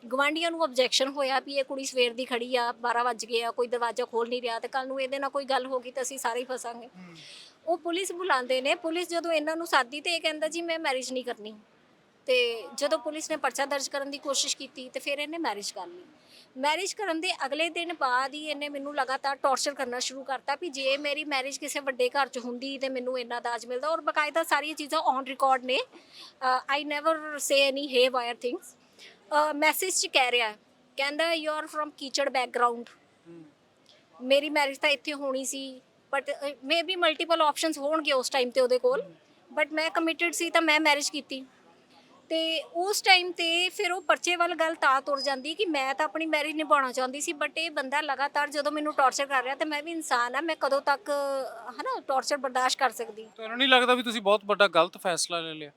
ਗਵਾਂਢੀਆਂ ਨੂੰ ਆਬਜੈਕਸ਼ਨ ਹੋਇਆ ਵੀ ਇਹ ਕੁੜੀ ਸਵੇਰ ਦੀ ਖੜੀ ਆ, 12 ਵਜ ਗਏ ਆ, ਕੋਈ ਦਰਵਾਜ਼ਾ ਖੋਲ ਨਹੀਂ ਰਿਹਾ, ਤੇ ਕੱਲ ਨੂੰ ਇਹਦੇ ਨਾਲ ਕੋਈ ਗੱਲ ਹੋ ਗਈ ਤਾਂ ਅਸੀਂ ਸਾਰੇ ਹੀ ਫਸਾਂਗੇ। ਉਹ ਪੁਲਿਸ ਬੁਲਾਉਂਦੇ ਨੇ। ਪੁਲਿਸ ਜਦੋਂ ਇਹਨਾਂ ਨੂੰ ਸਾਦੀ ਤੇ ਇਹ ਕਹਿੰਦਾ ਜੀ ਮੈਂ ਮੈਰਿਜ ਨਹੀਂ ਕਰਨੀ। ਤੇ ਜਦੋਂ ਪੁਲਿਸ ਨੇ ਪਰਚਾ ਦਰਜ ਕਰਨ ਦੀ ਕੋਸ਼ਿਸ਼ ਕੀਤੀ ਤੇ ਫਿਰ ਇਹਨੇ ਮੈਰਿਜ ਕਰ ਲਈ। ਮੈਰਿਜ ਕਰਨ ਦੇ ਅਗਲੇ ਦਿਨ ਬਾਅਦ ਹੀ ਇਹਨੇ ਮੈਨੂੰ ਲਗਾਤਾਰ ਟੌਰਚਰ ਕਰਨਾ ਸ਼ੁਰੂ ਕਰਤਾ ਵੀ ਜੇ ਮੇਰੀ ਮੈਰਿਜ ਕਿਸੇ ਵੱਡੇ ਘਰ 'ਚ ਹੁੰਦੀ ਤੇ ਮੈਨੂੰ ਇੰਨਾ ਦਾਜ ਮਿਲਦਾ। ਔਰ ਬਕਾਇਦਾ ਸਾਰੀਆਂ ਚੀਜ਼ਾਂ ਔਨ ਰਿਕਾਰਡ ਨੇ। I never say any haywire things. Message 'ਚ ਕਹਿ ਰਿਹਾ, ਕਹਿੰਦਾ you are from keechad background. ਮੇਰੀ ਮੈਰਿਜ ਤਾਂ ਇੱਥੇ ਹੋਣੀ ਸੀ, but maybe multiple options ਹੋਣਗੇ ਉਸ ਟਾਈਮ ਤੇ ਉਹਦੇ ਕੋਲ, ਬਟ ਮੈਂ ਕਮਿਟਡ ਸੀ ਤਾਂ ਮੈਂ ਮੈਰਿਜ ਕੀਤੀ। ਤੇ ਉਸ ਟਾਈਮ ਤੇ ਫਿਰ ਉਹ ਪਰਚੇ ਵੱਲ ਗੱਲ ਤਾਂ ਤੁਰ ਜਾਂਦੀ ਕਿ ਮੈਂ ਤਾਂ ਆਪਣੀ ਮੈਰਿਜ ਨਿਭਾਉਣਾ ਚਾਹੁੰਦੀ ਸੀ, ਬਟ ਇਹ ਬੰਦਾ ਲਗਾਤਾਰ ਜਦੋਂ ਮੈਨੂੰ ਟੌਰਚਰ ਕਰ ਰਿਹਾ, ਤੇ ਮੈਂ ਵੀ ਇਨਸਾਨ ਆ, ਮੈਂ ਕਦੋਂ ਤੱਕ ਹਨਾ ਟੌਰਚਰ ਬਰਦਾਸ਼ਤ ਕਰ ਸਕਦੀ। ਤੁਹਾਨੂੰ ਨਹੀਂ ਲੱਗਦਾ ਵੀ ਤੁਸੀਂ ਬਹੁਤ ਵੱਡਾ ਗਲਤ ਫੈਸਲਾ ਲੈ ਲਿਆ?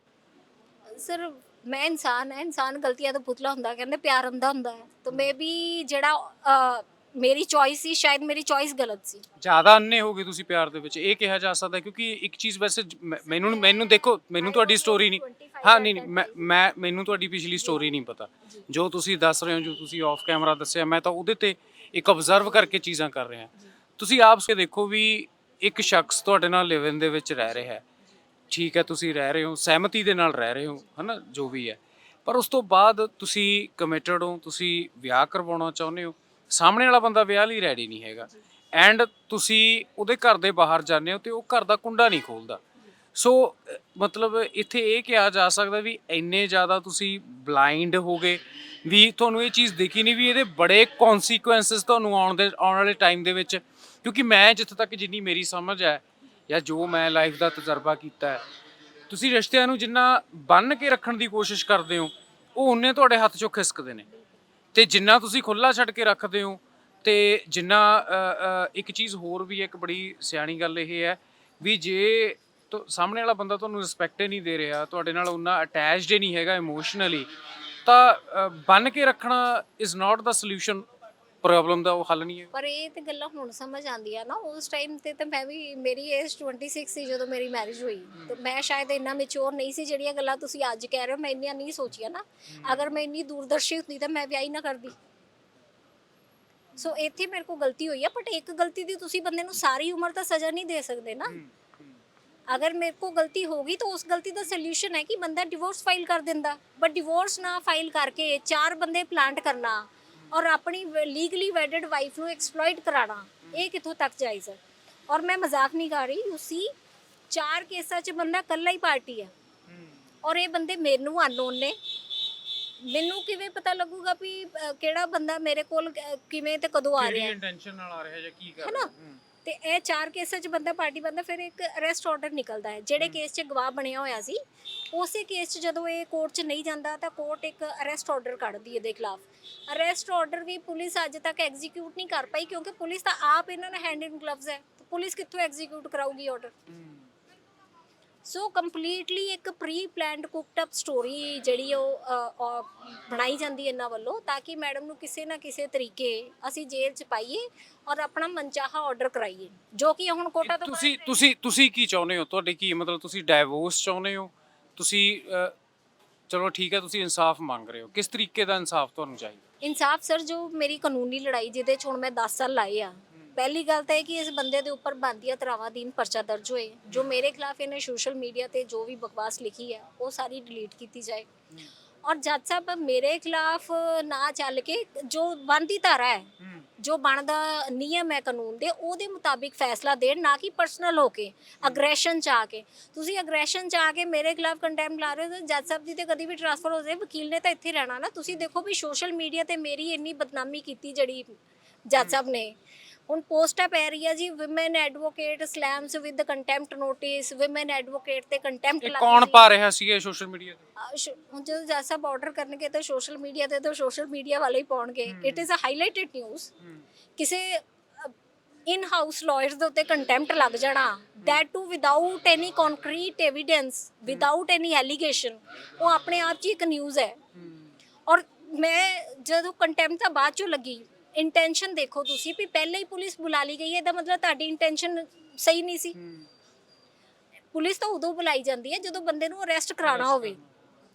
ਸਰ ਮੈਂ ਇਨਸਾਨ ਹੈ, ਇਨਸਾਨ ਗਲਤੀਆਂ ਦਾ ਪੁਤਲਾ ਹੁੰਦਾ, ਕਹਿੰਦੇ ਪਿਆਰ ਅੰਧਾ ਹੁੰਦਾ ਹੈ, ਤਾਂ ਮੇ ਵੀ ਜਿਹੜਾ ਮੇਰੀ ਚੋਇਸ ਸੀ, ਸ਼ਾਇਦ ਮੇਰੀ ਚੋਇਸ ਗਲਤ ਸੀ। ਜ਼ਿਆਦਾ ਅੰਨੇ ਹੋ ਗਏ ਤੁਸੀਂ ਪਿਆਰ ਦੇ ਵਿੱਚ, ਇਹ ਕਿਹਾ ਜਾ ਸਕਦਾ? ਕਿਉਂਕਿ ਇੱਕ ਚੀਜ਼ ਵੈਸੇ ਮੈਨੂੰ ਦੇਖੋ, ਮੈਨੂੰ ਤੁਹਾਡੀ ਸਟੋਰੀ ਨਹੀਂ, ਹਾਂ ਨਹੀਂ ਨਹੀਂ, ਮੈਨੂੰ ਤੁਹਾਡੀ ਪਿਛਲੀ ਸਟੋਰੀ ਨਹੀਂ ਪਤਾ। ਜੋ ਤੁਸੀਂ ਦੱਸ ਰਹੇ ਹੋ, ਜੋ ਤੁਸੀਂ ਆਫ ਕੈਮਰਾ ਦੱਸਿਆ, ਮੈਂ ਤਾਂ ਉਹਦੇ ਤੇ ਇੱਕ ਆਬਜ਼ਰਵ ਕਰਕੇ ਚੀਜ਼ਾਂ ਕਰ ਰਿਹਾ। ਤੁਸੀਂ ਆਪ ਸੇ ਦੇਖੋ ਵੀ ਇੱਕ ਸ਼ਖਸ ਤੁਹਾਡੇ ਨਾਲ ਲਿਵ ਇਨ ਦੇ ਵਿੱਚ ਰਹਿ ਰਿਹਾ ਹੈ, ਠੀਕ ਹੈ, ਤੁਸੀਂ ਰਹਿ ਰਹੇ ਹੋ, ਸਹਿਮਤੀ ਦੇ ਨਾਲ ਰਹਿ ਰਹੇ ਹੋ, ਹਨਾ, ਜੋ ਵੀ ਹੈ, ਪਰ ਉਸ ਤੋਂ ਬਾਅਦ ਤੁਸੀਂ ਕਮਿਟਡ ਹੋ, ਤੁਸੀਂ ਵਿਆਹ ਕਰਵਾਉਣਾ ਚਾਹੁੰਦੇ ਹੋ, ਸਾਹਮਣੇ ਵਾਲਾ ਬੰਦਾ ਵਿਆਹ ਲਈ ਰੈਡੀ ਨਹੀਂ ਹੈਗਾ, ਐਂਡ ਤੁਸੀਂ ਉਹਦੇ ਘਰ ਦੇ ਬਾਹਰ ਜਾਂਦੇ ਹੋ ਤੇ ਉਹ ਘਰ ਦਾ ਕੁੰਡਾ ਨਹੀਂ ਖੋਲਦਾ। ਸੋ ਮਤਲਬ ਇੱਥੇ ਇਹ ਕਿਹਾ ਜਾ ਸਕਦਾ ਵੀ ਇੰਨੇ ਜ਼ਿਆਦਾ ਤੁਸੀਂ ਬਲਾਈਂਡ ਹੋ ਗਏ ਵੀ ਤੁਹਾਨੂੰ ਇਹ ਚੀਜ਼ ਦਿਖੀ ਨਹੀਂ ਵੀ ਇਹਦੇ ਬੜੇ ਕੌਨਸੀਕੁਐਂਸਸ ਤੁਹਾਨੂੰ ਆਉਣ ਵਾਲੇ ਟਾਈਮ ਦੇ ਵਿੱਚ। ਕਿਉਂਕਿ ਮੈਂ ਜਿੱਥੇ ਤੱਕ ਜਿੰਨੀ ਮੇਰੀ ਸਮਝ ਹੈ ਜਾਂ ਜੋ ਮੈਂ ਲਾਈਫ ਦਾ ਤਜਰਬਾ ਕੀਤਾ ਹੈ, ਤੁਸੀਂ ਰਿਸ਼ਤਿਆਂ ਨੂੰ ਜਿੰਨਾ ਬੰਨ੍ਹ ਕੇ ਰੱਖਣ ਦੀ ਕੋਸ਼ਿਸ਼ ਕਰਦੇ ਹੋ, ਉਹ ਉਨੇ ਤੁਹਾਡੇ ਹੱਥ 'ਚੋਂ ਖਿਸਕਦੇ ਨੇ, ਤੇ ਜਿੰਨਾ ਤੁਸੀਂ ਖੁੱਲਾ ਛੱਡ ਕੇ ਰੱਖਦੇ ਹੋ, ਤੇ ਜਿੰਨਾ ਇੱਕ ਚੀਜ਼ ਹੋਰ ਵੀ ਹੈ, ਇੱਕ ਬੜੀ ਸਿਆਣੀ ਗੱਲ ਇਹ ਹੈ ਵੀ ਜੇ ਸਾਹਮਣੇ ਵਾਲਾ ਬੰਦਾ ਤੁਹਾਨੂੰ ਰਿਸਪੈਕਟ ਹੀ ਨਹੀਂ ਦੇ ਰਿਹਾ, ਤੁਹਾਡੇ ਨਾਲ ਉਨਾ ਅਟੈਚਡ ਹੀ ਨਹੀਂ ਹੈਗਾ ਇਮੋਸ਼ਨਲੀ, ਤਾਂ ਬੰਨ੍ਹ ਕੇ ਰੱਖਣਾ is not the solution, problem ਦਾ ਉਹ ਹੱਲ ਨਹੀਂ ਹੈ। ਪਰ ਇਹ ਤੇ ਗੱਲਾਂ ਹੁਣ ਸਮਝ ਆਉਂਦੀਆਂ ਨਾ, ਉਸ ਟਾਈਮ ਤੇ ਤਾਂ ਮੈਂ ਵੀ, ਮੇਰੀ ਏਜ 26 ਸੀ ਜਦੋਂ ਮੇਰੀ ਮੈਰਿਜ ਹੋਈ, ਤੇ ਮੈਂ ਸ਼ਾਇਦ ਇੰਨਾ ਮੈਚੁਰ ਨਹੀਂ ਸੀ, ਜਿਹੜੀਆਂ ਗੱਲਾਂ ਤੁਸੀਂ ਅੱਜ ਕਹਿ ਰਹੇ ਹੋ ਮੈਂ ਇੰਨੀਆਂ ਨਹੀਂ ਸੋਚੀਆਂ ਨਾ। ਅਗਰ ਮੈਂ ਇੰਨੀ ਦੂਰਦਰਸ਼ੀ ਹੁੰਦੀ ਤਾਂ ਮੈਂ ਵਿਆਹ ਹੀ ਨਾ ਕਰਦੀ। ਸੋ ਇੱਥੇ ਮੇਰੇ ਕੋਲ ਗਲਤੀ ਹੋਈ ਆ, ਬਟ ਇੱਕ ਗਲਤੀ ਦੀ ਤੁਸੀਂ ਬੰਦੇ ਨੂੰ ਸਾਰੀ ਉਮਰ ਤਾਂ ਸਜ਼ਾ ਨਹੀਂ ਦੇ ਸਕਦੇ ਨਾ। ਅਗਰ ਮੇਰੇ ਕੋ ਗਲਤੀ ਹੋ ਗਈ ਤਾਂ ਉਸ ਗਲਤੀ ਦਾ ਸੋਲੂਸ਼ਨ ਹੈ ਕਿ ਬੰਦਾ ਡਿਵੋਰਸ ਫਾਈਲ ਕਰ ਦਿੰਦਾ, ਬਟ ਡਿਵੋਰਸ ਨਾ ਫਾਈਲ ਕਰਕੇ 4 ਬੰਦੇ ਪਲਾਂਟ ਕਰਨਾ ਔਰ ਆਪਣੀ ਲੀਗਲੀ ਵੈਡਡ ਵਾਈਫ ਨੂੰ ਐਕਸਪਲੋਇਟ ਕਰਾਣਾ, ਇਹ ਕਿੱਥੋਂ ਤੱਕ ਜਾਇਜ਼ ਹੈ? ਔਰ ਮੈਂ ਮਜ਼ਾਕ ਨਹੀਂ ਕਰ ਰਹੀ, ਉਸੀ 4 ਕੇਸਾਂ 'ਚ ਬੰਦਾ ਇਕੱਲਾ ਹੀ ਪਾਰਟੀ ਹੈ, ਔਰ ਇਹ ਬੰਦੇ ਮੈਨੂੰ ਅਨਨੋਨ ਨੇ। ਮੈਨੂੰ ਕਿਵੇਂ ਪਤਾ ਲੱਗੂਗਾ ਵੀ ਕਿਹੜਾ ਬੰਦਾ ਮੇਰੇ ਕੋਲ ਕਿਵੇਂ ਤੇ ਕਦੋਂ ਆ ਰਿਹਾ ਹੈ, ਇੰਟੈਂਸ਼ਨ ਨਾਲ ਆ ਰਿਹਾ ਜਾਂ ਕੀ ਕਰ ਹੈਨਾ? ਤੇ ਇਹ 4 ਕੇਸਾਂ 'ਚ ਬੰਦਾ ਪਾਰਟੀ ਬੰਦਾ, ਫਿਰ ਇੱਕ ਅਰੈਸਟ ਆਰਡਰ ਨਿਕਲਦਾ ਹੈ। ਜਿਹੜੇ ਕੇਸ 'ਚ ਗਵਾਹ ਬਣਿਆ ਹੋਇਆ ਸੀ, ਉਸੇ ਕੇਸ 'ਚ ਜਦੋਂ ਇਹ ਕੋਰਟ 'ਚ ਨਹੀਂ ਜਾਂਦਾ ਤਾਂ ਕੋਰਟ ਇੱਕ ਅਰੈਸਟ ਆਰਡਰ ਕੱਢਦੀ ਹੈ ਇਹਦੇ ਖਿਲਾਫ। ਅਰੈਸਟ ਆਰਡਰ ਵੀ ਪੁਲਿਸ ਅੱਜ ਤੱਕ ਐਗਜ਼ੀਕਿਊਟ ਨਹੀਂ ਕਰ ਪਾਈ, ਕਿਉਂਕਿ ਪੁਲਿਸ ਤਾਂ ਆਪ ਇਹਨਾਂ ਨਾਲ ਹੈਂਡ ਇਨ ਗਲਵਜ਼ ਹੈ, ਪੁਲਿਸ ਕਿੱਥੋਂ ਐਗਜ਼ੀਕਿਊਟ ਕਰਾਊਗੀ ਆਰਡਰ? ਸੋ ਕੰਪਲੀਟਲੀ ਇੱਕ pre planned cooked up story ਜਿਹੜੀ ਉਹ ਬਣਾਈ ਜਾਂਦੀ ਇਹਨਾਂ ਵੱਲੋਂ, ਤਾਂ ਕਿ ਮੈਡਮ ਨੂੰ ਕਿਸੇ ਨਾ ਕਿਸੇ ਤਰੀਕੇ ਅਸੀਂ ਜੇਲ੍ਹ 'ਚ ਪਾਈਏ ਔਰ ਆਪਣਾ ਮਨਚਾਹਾ ਆਰਡਰ ਕਰਾਈਏ, ਜੋ ਕਿ ਹੁਣ ਕੋਟਾ ਤੋਂ ਤੁਸੀਂ ਕੀ ਚਾਹੁੰਦੇ ਹੋ? ਤੁਹਾਡੇ ਕੀ ਮਤਲਬ, ਤੁਸੀਂ ਡਾਈਵੋਰਸ ਚਾਹੁੰਦੇ ਹੋ? ਤੁਸੀਂ ਚਲੋ ਠੀਕ ਹੈ, ਤੁਸੀਂ ਇਨਸਾਫ ਮੰਗ ਰਹੇ ਹੋ, ਕਿਸ ਤਰੀਕੇ ਦਾ ਇਨਸਾਫ ਤੁਹਾਨੂੰ ਚਾਹੀਦਾ? ਇਨਸਾਫ ਸਰ, ਜੋ ਮੇਰੀ ਕਾਨੂੰਨੀ ਲੜਾਈ ਜਿਹਦੇ 'ਚ ਹੁਣ ਮੈਂ 10 ਸਾਲ ਲਾਏ ਆ, ਪਹਿਲੀ ਗੱਲ ਤਾਂ ਇਹ ਕਿ ਇਸ ਬੰਦੇ ਦੇ ਉੱਪਰ ਬਣਦੀਆਂ ਧਾਰਾਵਾਂ ਅਧੀਨ ਪਰਚਾ ਦਰਜ ਹੋਏ, ਜੋ ਮੇਰੇ ਖਿਲਾਫ ਇਹਨੇ ਸੋਸ਼ਲ ਮੀਡੀਆ ਤੇ ਜੋ ਵੀ ਬਕਵਾਸ ਲਿਖੀ ਹੈ ਉਹ ਸਾਰੀ ਡਿਲੀਟ ਕੀਤੀ ਜਾਏ, ਔਰ ਜੱਜ ਸਾਹਿਬ ਮੇਰੇ ਖਿਲਾਫ ਨਾ ਚੱਲ ਕੇ ਜੋ ਬਣਦੀ ਧਾਰਾ ਹੈ, ਜੋ ਬਣਦਾ ਨਿਯਮ ਹੈ ਕਾਨੂੰਨ ਦੇ, ਉਹਦੇ ਮੁਤਾਬਿਕ ਫੈਸਲਾ ਦੇਣ, ਨਾ ਕਿ ਪਰਸਨਲ ਹੋ ਕੇ ਅਗਰੈਸ਼ਨ 'ਚ ਆ ਕੇ। ਤੁਸੀਂ ਅਗਰੈਸ਼ਨ 'ਚ ਆ ਕੇ ਮੇਰੇ ਖਿਲਾਫ ਕੰਟੈਂਪਟ ਲਾ ਰਹੇ ਹੋ, ਜੱਜ ਸਾਹਿਬ ਦੀ ਤੇ ਕਦੀ ਵੀ ਟ੍ਰਾਂਸਫਰ ਹੋ ਜਾਏ, ਵਕੀਲ ਨੇ ਤਾਂ ਇੱਥੇ ਰਹਿਣਾ ਨਾ। ਤੁਸੀਂ ਦੇਖੋ ਵੀ ਸੋਸ਼ਲ ਮੀਡੀਆ ਤੇ ਮੇਰੀ ਇੰਨੀ ਬਦਨਾਮੀ ਕੀਤੀ ਜਿਹੜੀ ਜੱਜ ਸਾਹਿਬ ਨੇ, ਹੁਣ ਪੋਸਟਾਂ ਪੈ ਰਹੀ ਆ ਜੀ, women advocate slams with contempt notice, women advocate ਤੇ ਕੰਟੈਂਪਟ ਇਹ ਕੌਣ ਪਾ ਰਿਹਾ ਸੀ ਇਹ ਸੋਸ਼ਲ ਮੀਡੀਆ ਤੇ? ਹੁਣ ਜਦੋਂ ਜੱਜ ਸਾਹਿਬ ਆਰਡਰ ਕਰਨਗੇ ਤਾਂ ਸੋਸ਼ਲ ਮੀਡੀਆ ਤੇ ਤਾਂ ਸੋਸ਼ਲ ਮੀਡੀਆ ਵਾਲੇ ਹੀ ਪਾਉਣਗੇ। It is a highlighted news. ਕਿਸੇ ਇਨ ਹਾਊਸ ਲਾਇਰਸ ਦੇ ਉੱਤੇ ਕੰਟੈਂਪਟ ਲੱਗ ਜਾਣਾ, that too without any concrete evidence, without any allegation, ਉਹ ਆਪਣੇ ਆਪ 'ਚ ਇੱਕ ਨਿਊਜ਼ ਹੈ। ਔਰ ਮੈਂ ਜਦੋਂ ਕੰਟੈਂਪਟ ਤਾਂ ਬਾਅਦ 'ਚੋਂ ਲੱਗੀ, ਇੰਟੈਂਸ਼ਨ ਦੇਖੋ ਤੁਸੀਂ ਵੀ ਪਹਿਲਾਂ ਹੀ ਪੁਲਿਸ ਬੁਲਾ ਲਈ ਗਈ ਹੈ, ਇਹਦਾ ਮਤਲਬ ਤੁਹਾਡੀ ਇੰਟੈਂਸ਼ਨ ਸਹੀ ਨਹੀਂ ਸੀ। ਪੁਲਿਸ ਤਾਂ ਉਦੋਂ ਬੁਲਾਈ ਜਾਂਦੀ ਹੈ ਜਦੋਂ ਬੰਦੇ ਨੂੰ ਅਰੈਸਟ ਕਰਾਉਣਾ ਹੋਵੇ,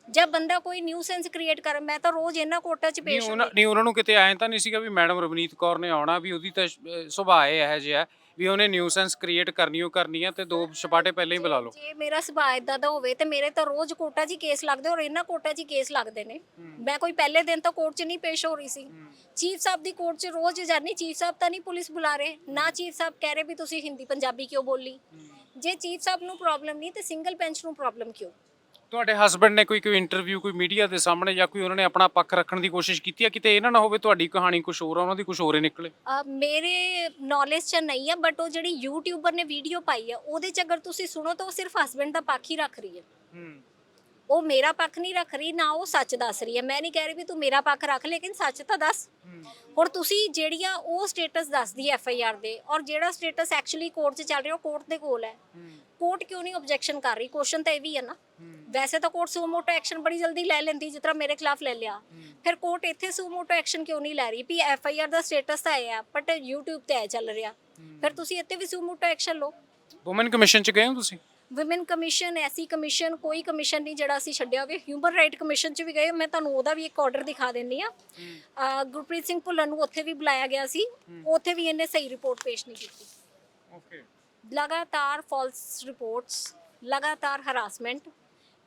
ਜਦ ਬੰਦਾ ਕੋਈ ਨਿਊਸੈਂਸ ਕ੍ਰੀਏਟ ਕਰ। ਮੈਂ ਤਾਂ ਰੋਜ਼ ਇਹਨਾਂ ਕੋਰਟਾਂ 'ਚ ਪੇਸ਼ ਨਹੀਂ, ਉਹਨਾਂ ਨੂੰ ਕਿਤੇ ਐਂ ਤਾਂ ਨਹੀਂ ਸੀਗਾ ਵੀ ਮੈਡਮ ਰਵਨੀਤ ਕੌਰ ਨੇ ਆਉਣਾ, ਵੀ ਉਹਦੀ ਤਾਂ ਸੁਭਾਅ ਇਹੋ ਜਿਹਾ ਵੀ ਉਹਨੇ ਨਿਊਸੈਂਸ ਕ੍ਰੀਏਟ ਕਰਨੀ ਹੈ ਤੇ 2 ਛਪਾਟੇ ਪਹਿਲਾਂ ਹੀ ਬੁਲਾ ਲਓ। ਜੇ ਮੇਰਾ ਸੁਭਾਅ ਇਦਾਂ ਦਾ ਹੋਵੇ ਤੇ ਮੇਰੇ ਤਾਂ ਰੋਜ਼ ਕੋਰਟਾਂ 'ਚ ਹੀ ਕੇਸ ਲੱਗਦੇ, ਔਰ ਇਹਨਾਂ ਕੋਰਟਾਂ 'ਚ ਹੀ ਕੇਸ ਲੱਗਦੇ ਨੇ। ਮੈਂ ਕੋਈ ਪਹਿਲੇ ਦਿਨ ਤਾਂ ਕੋਰਟ 'ਚ ਨਹੀਂ ਪੇਸ਼ ਹੋ ਰਹੀ ਸੀ। ਚੀਫ ਸਾਹਿਬ ਦੀ ਕੋਰਟ 'ਚ ਰੋਜ਼ ਜਾਨੀ, ਚੀਫ ਸਾਹਿਬ ਤਾਂ ਨਹੀਂ ਪੁਲਿਸ ਬੁਲਾ ਰਹੇ ਨਾ, ਚੀਫ ਸਾਹਿਬ ਕਹਿ ਰਹੇ ਵੀ ਤੁਸੀਂ ਹਿੰਦੀ ਪੰਜਾਬੀ ਕਿਉਂ ਬੋਲੀ। ਜੇ ਚੀਫ ਸਾਹਿਬ ਨੂੰ ਪ੍ਰੋਬਲਮ ਨਹੀਂ ਤੇ ਸਿੰਗਲ ਬੈਂਚ ਨੂੰ ਪ੍ਰੋਬਲਮ ਕਿਉਂ? ਤੁਹਾਡੇ ਹਸਬੰਡ ਨੇ ਕੋਈ ਇੰਟਰਵਿਊ, ਕੋਈ ਮੀਡੀਆ ਦੇ ਸਾਹਮਣੇ ਜਾਂ ਕੋਈ ਉਹਨਾਂ ਨੇ ਆਪਣਾ ਪੱਖ ਰੱਖਣ ਦੀ ਕੋਸ਼ਿਸ਼ ਕੀਤੀ ਹੈ? ਕਿਤੇ ਇਹਨਾਂ ਨਾ ਹੋਵੇ ਤੁਹਾਡੀ ਕਹਾਣੀ ਕੁਝ ਹੋਰ ਆ, ਉਹਨਾਂ ਦੀ ਕੁਝ ਹੋਰ ਹੀ ਨਿਕਲੇ। ਮੇਰੇ ਨੌਲੇਜ 'ਚ ਨਹੀਂ ਹੈ, ਬਟ ਉਹ ਜਿਹੜੀ ਯੂਟਿਊਬਰ ਨੇ ਵੀਡੀਓ ਪਾਈ ਹੈ ਉਹਦੇ 'ਚ ਅਗਰ ਤੁਸੀਂ ਸੁਣੋ ਤਾਂ ਉਹ ਸਿਰਫ ਹਸਬੈਂਡ ਦਾ ਪੱਖ ਹੀ ਰੱਖ ਰਹੀ ਹੈ। ਉਹ ਮੇਰਾ ਪੱਖ ਨਹੀਂ ਰੱਖ ਰਹੀ, ਨਾ ਉਹ ਸੱਚ ਦੱਸ ਰਹੀ ਹੈ। ਮੈਂ ਨਹੀਂ ਕਹਿ ਰਹੀ ਵੀ ਤੂੰ ਮੇਰਾ ਪੱਖ ਰੱਖ, ਲੇਕਿਨ ਸੱਚ ਤਾਂ ਦੱਸ। ਹੁਣ ਤੁਸੀਂ ਜਿਹੜੀਆਂ ਉਹ ਸਟੇਟਸ ਦੱਸਦੀ ਹੈ FIR ਦੇ, ਔਰ ਜਿਹੜਾ ਸਟੇਟਸ ਐਕਚੁਅਲੀ ਕੋਰਟ 'ਚ ਚੱਲ ਰਿਹਾ ਉਹ ਕੋਰਟ ਦੇ ਕੋਲ ਹੈ। ਕੋਰਟ ਕਿਉਂ ਨਹੀਂ ਆਬਜੈਕਸ਼ਨ ਕਰ ਰਹੀ? ਕੁਐਸਚਨ ਤਾਂ ਇਹ ਵੀ ਹੈ ਨਾ। ਵੈਸੇ ਤਾਂ ਕੋਰਟ ਸੂਮੋਟੋ ਐਕਸ਼ਨ ਬੜੀ ਜਲਦੀ ਲੈ ਲੈਂਦੀ, ਜਿਸ ਤਰ੍ਹਾਂ ਮੇਰੇ ਖਿਲਾਫ ਲੈ ਲਿਆ। ਫਿਰ ਕੋਰਟ ਇੱਥੇ ਸੂਮੋਟੋ ਐਕਸ਼ਨ ਕਿਉਂ ਨਹੀਂ ਲੈ ਰਹੀ ਵੀ FIR ਦਾ ਸਟੇਟਸ ਤਾਂ ਇਹ ਆ, ਬਟ YouTube ਤੇ ਐ ਚੱਲ ਰਿਹਾ, ਫਿਰ ਤੁਸੀਂ ਇੱਥੇ ਵੀ ਸੂਮੋਟੋ ਐਕਸ਼ਨ ਲਓ। ਵੂਮਨ ਕਮਿਸ਼ਨ 'ਚ ਗਏ ਹੋ ਤੁਸੀਂ? ਵਿਮਨ ਕਮਿਸ਼ਨ, ਐਸੀ ਕਮਿਸ਼ਨ, ਕੋਈ ਕਮਿਸ਼ਨ ਨਹੀਂ ਜਿਹੜਾ ਅਸੀਂ ਛੱਡਿਆ ਹੋਵੇ। ਹਿਊਮਨ ਰਾਈਟ ਕਮਿਸ਼ਨ 'ਚ ਵੀ ਗਏ, ਮੈਂ ਤੁਹਾਨੂੰ ਉਹਦਾ ਵੀ ਇੱਕ ਆਰਡਰ ਦਿਖਾ ਦਿੰਦੀ ਆ। ਗੁਰਪ੍ਰੀਤ ਸਿੰਘ ਭੁੱਲਰ ਨੂੰ ਉੱਥੇ ਵੀ ਬੁਲਾਇਆ ਗਿਆ ਸੀ, ਉੱਥੇ ਵੀ ਇਹਨੇ ਸਹੀ ਰਿਪੋਰਟ ਪੇਸ਼ ਨਹੀਂ ਕੀਤੀ। ਓਕੇ। ਲਗਾਤਾਰ ਫਾਲਸ ਰਿਪੋਰਟਸ, ਲਗਾਤਾਰ ਹਰਾਸਮੈਂਟ।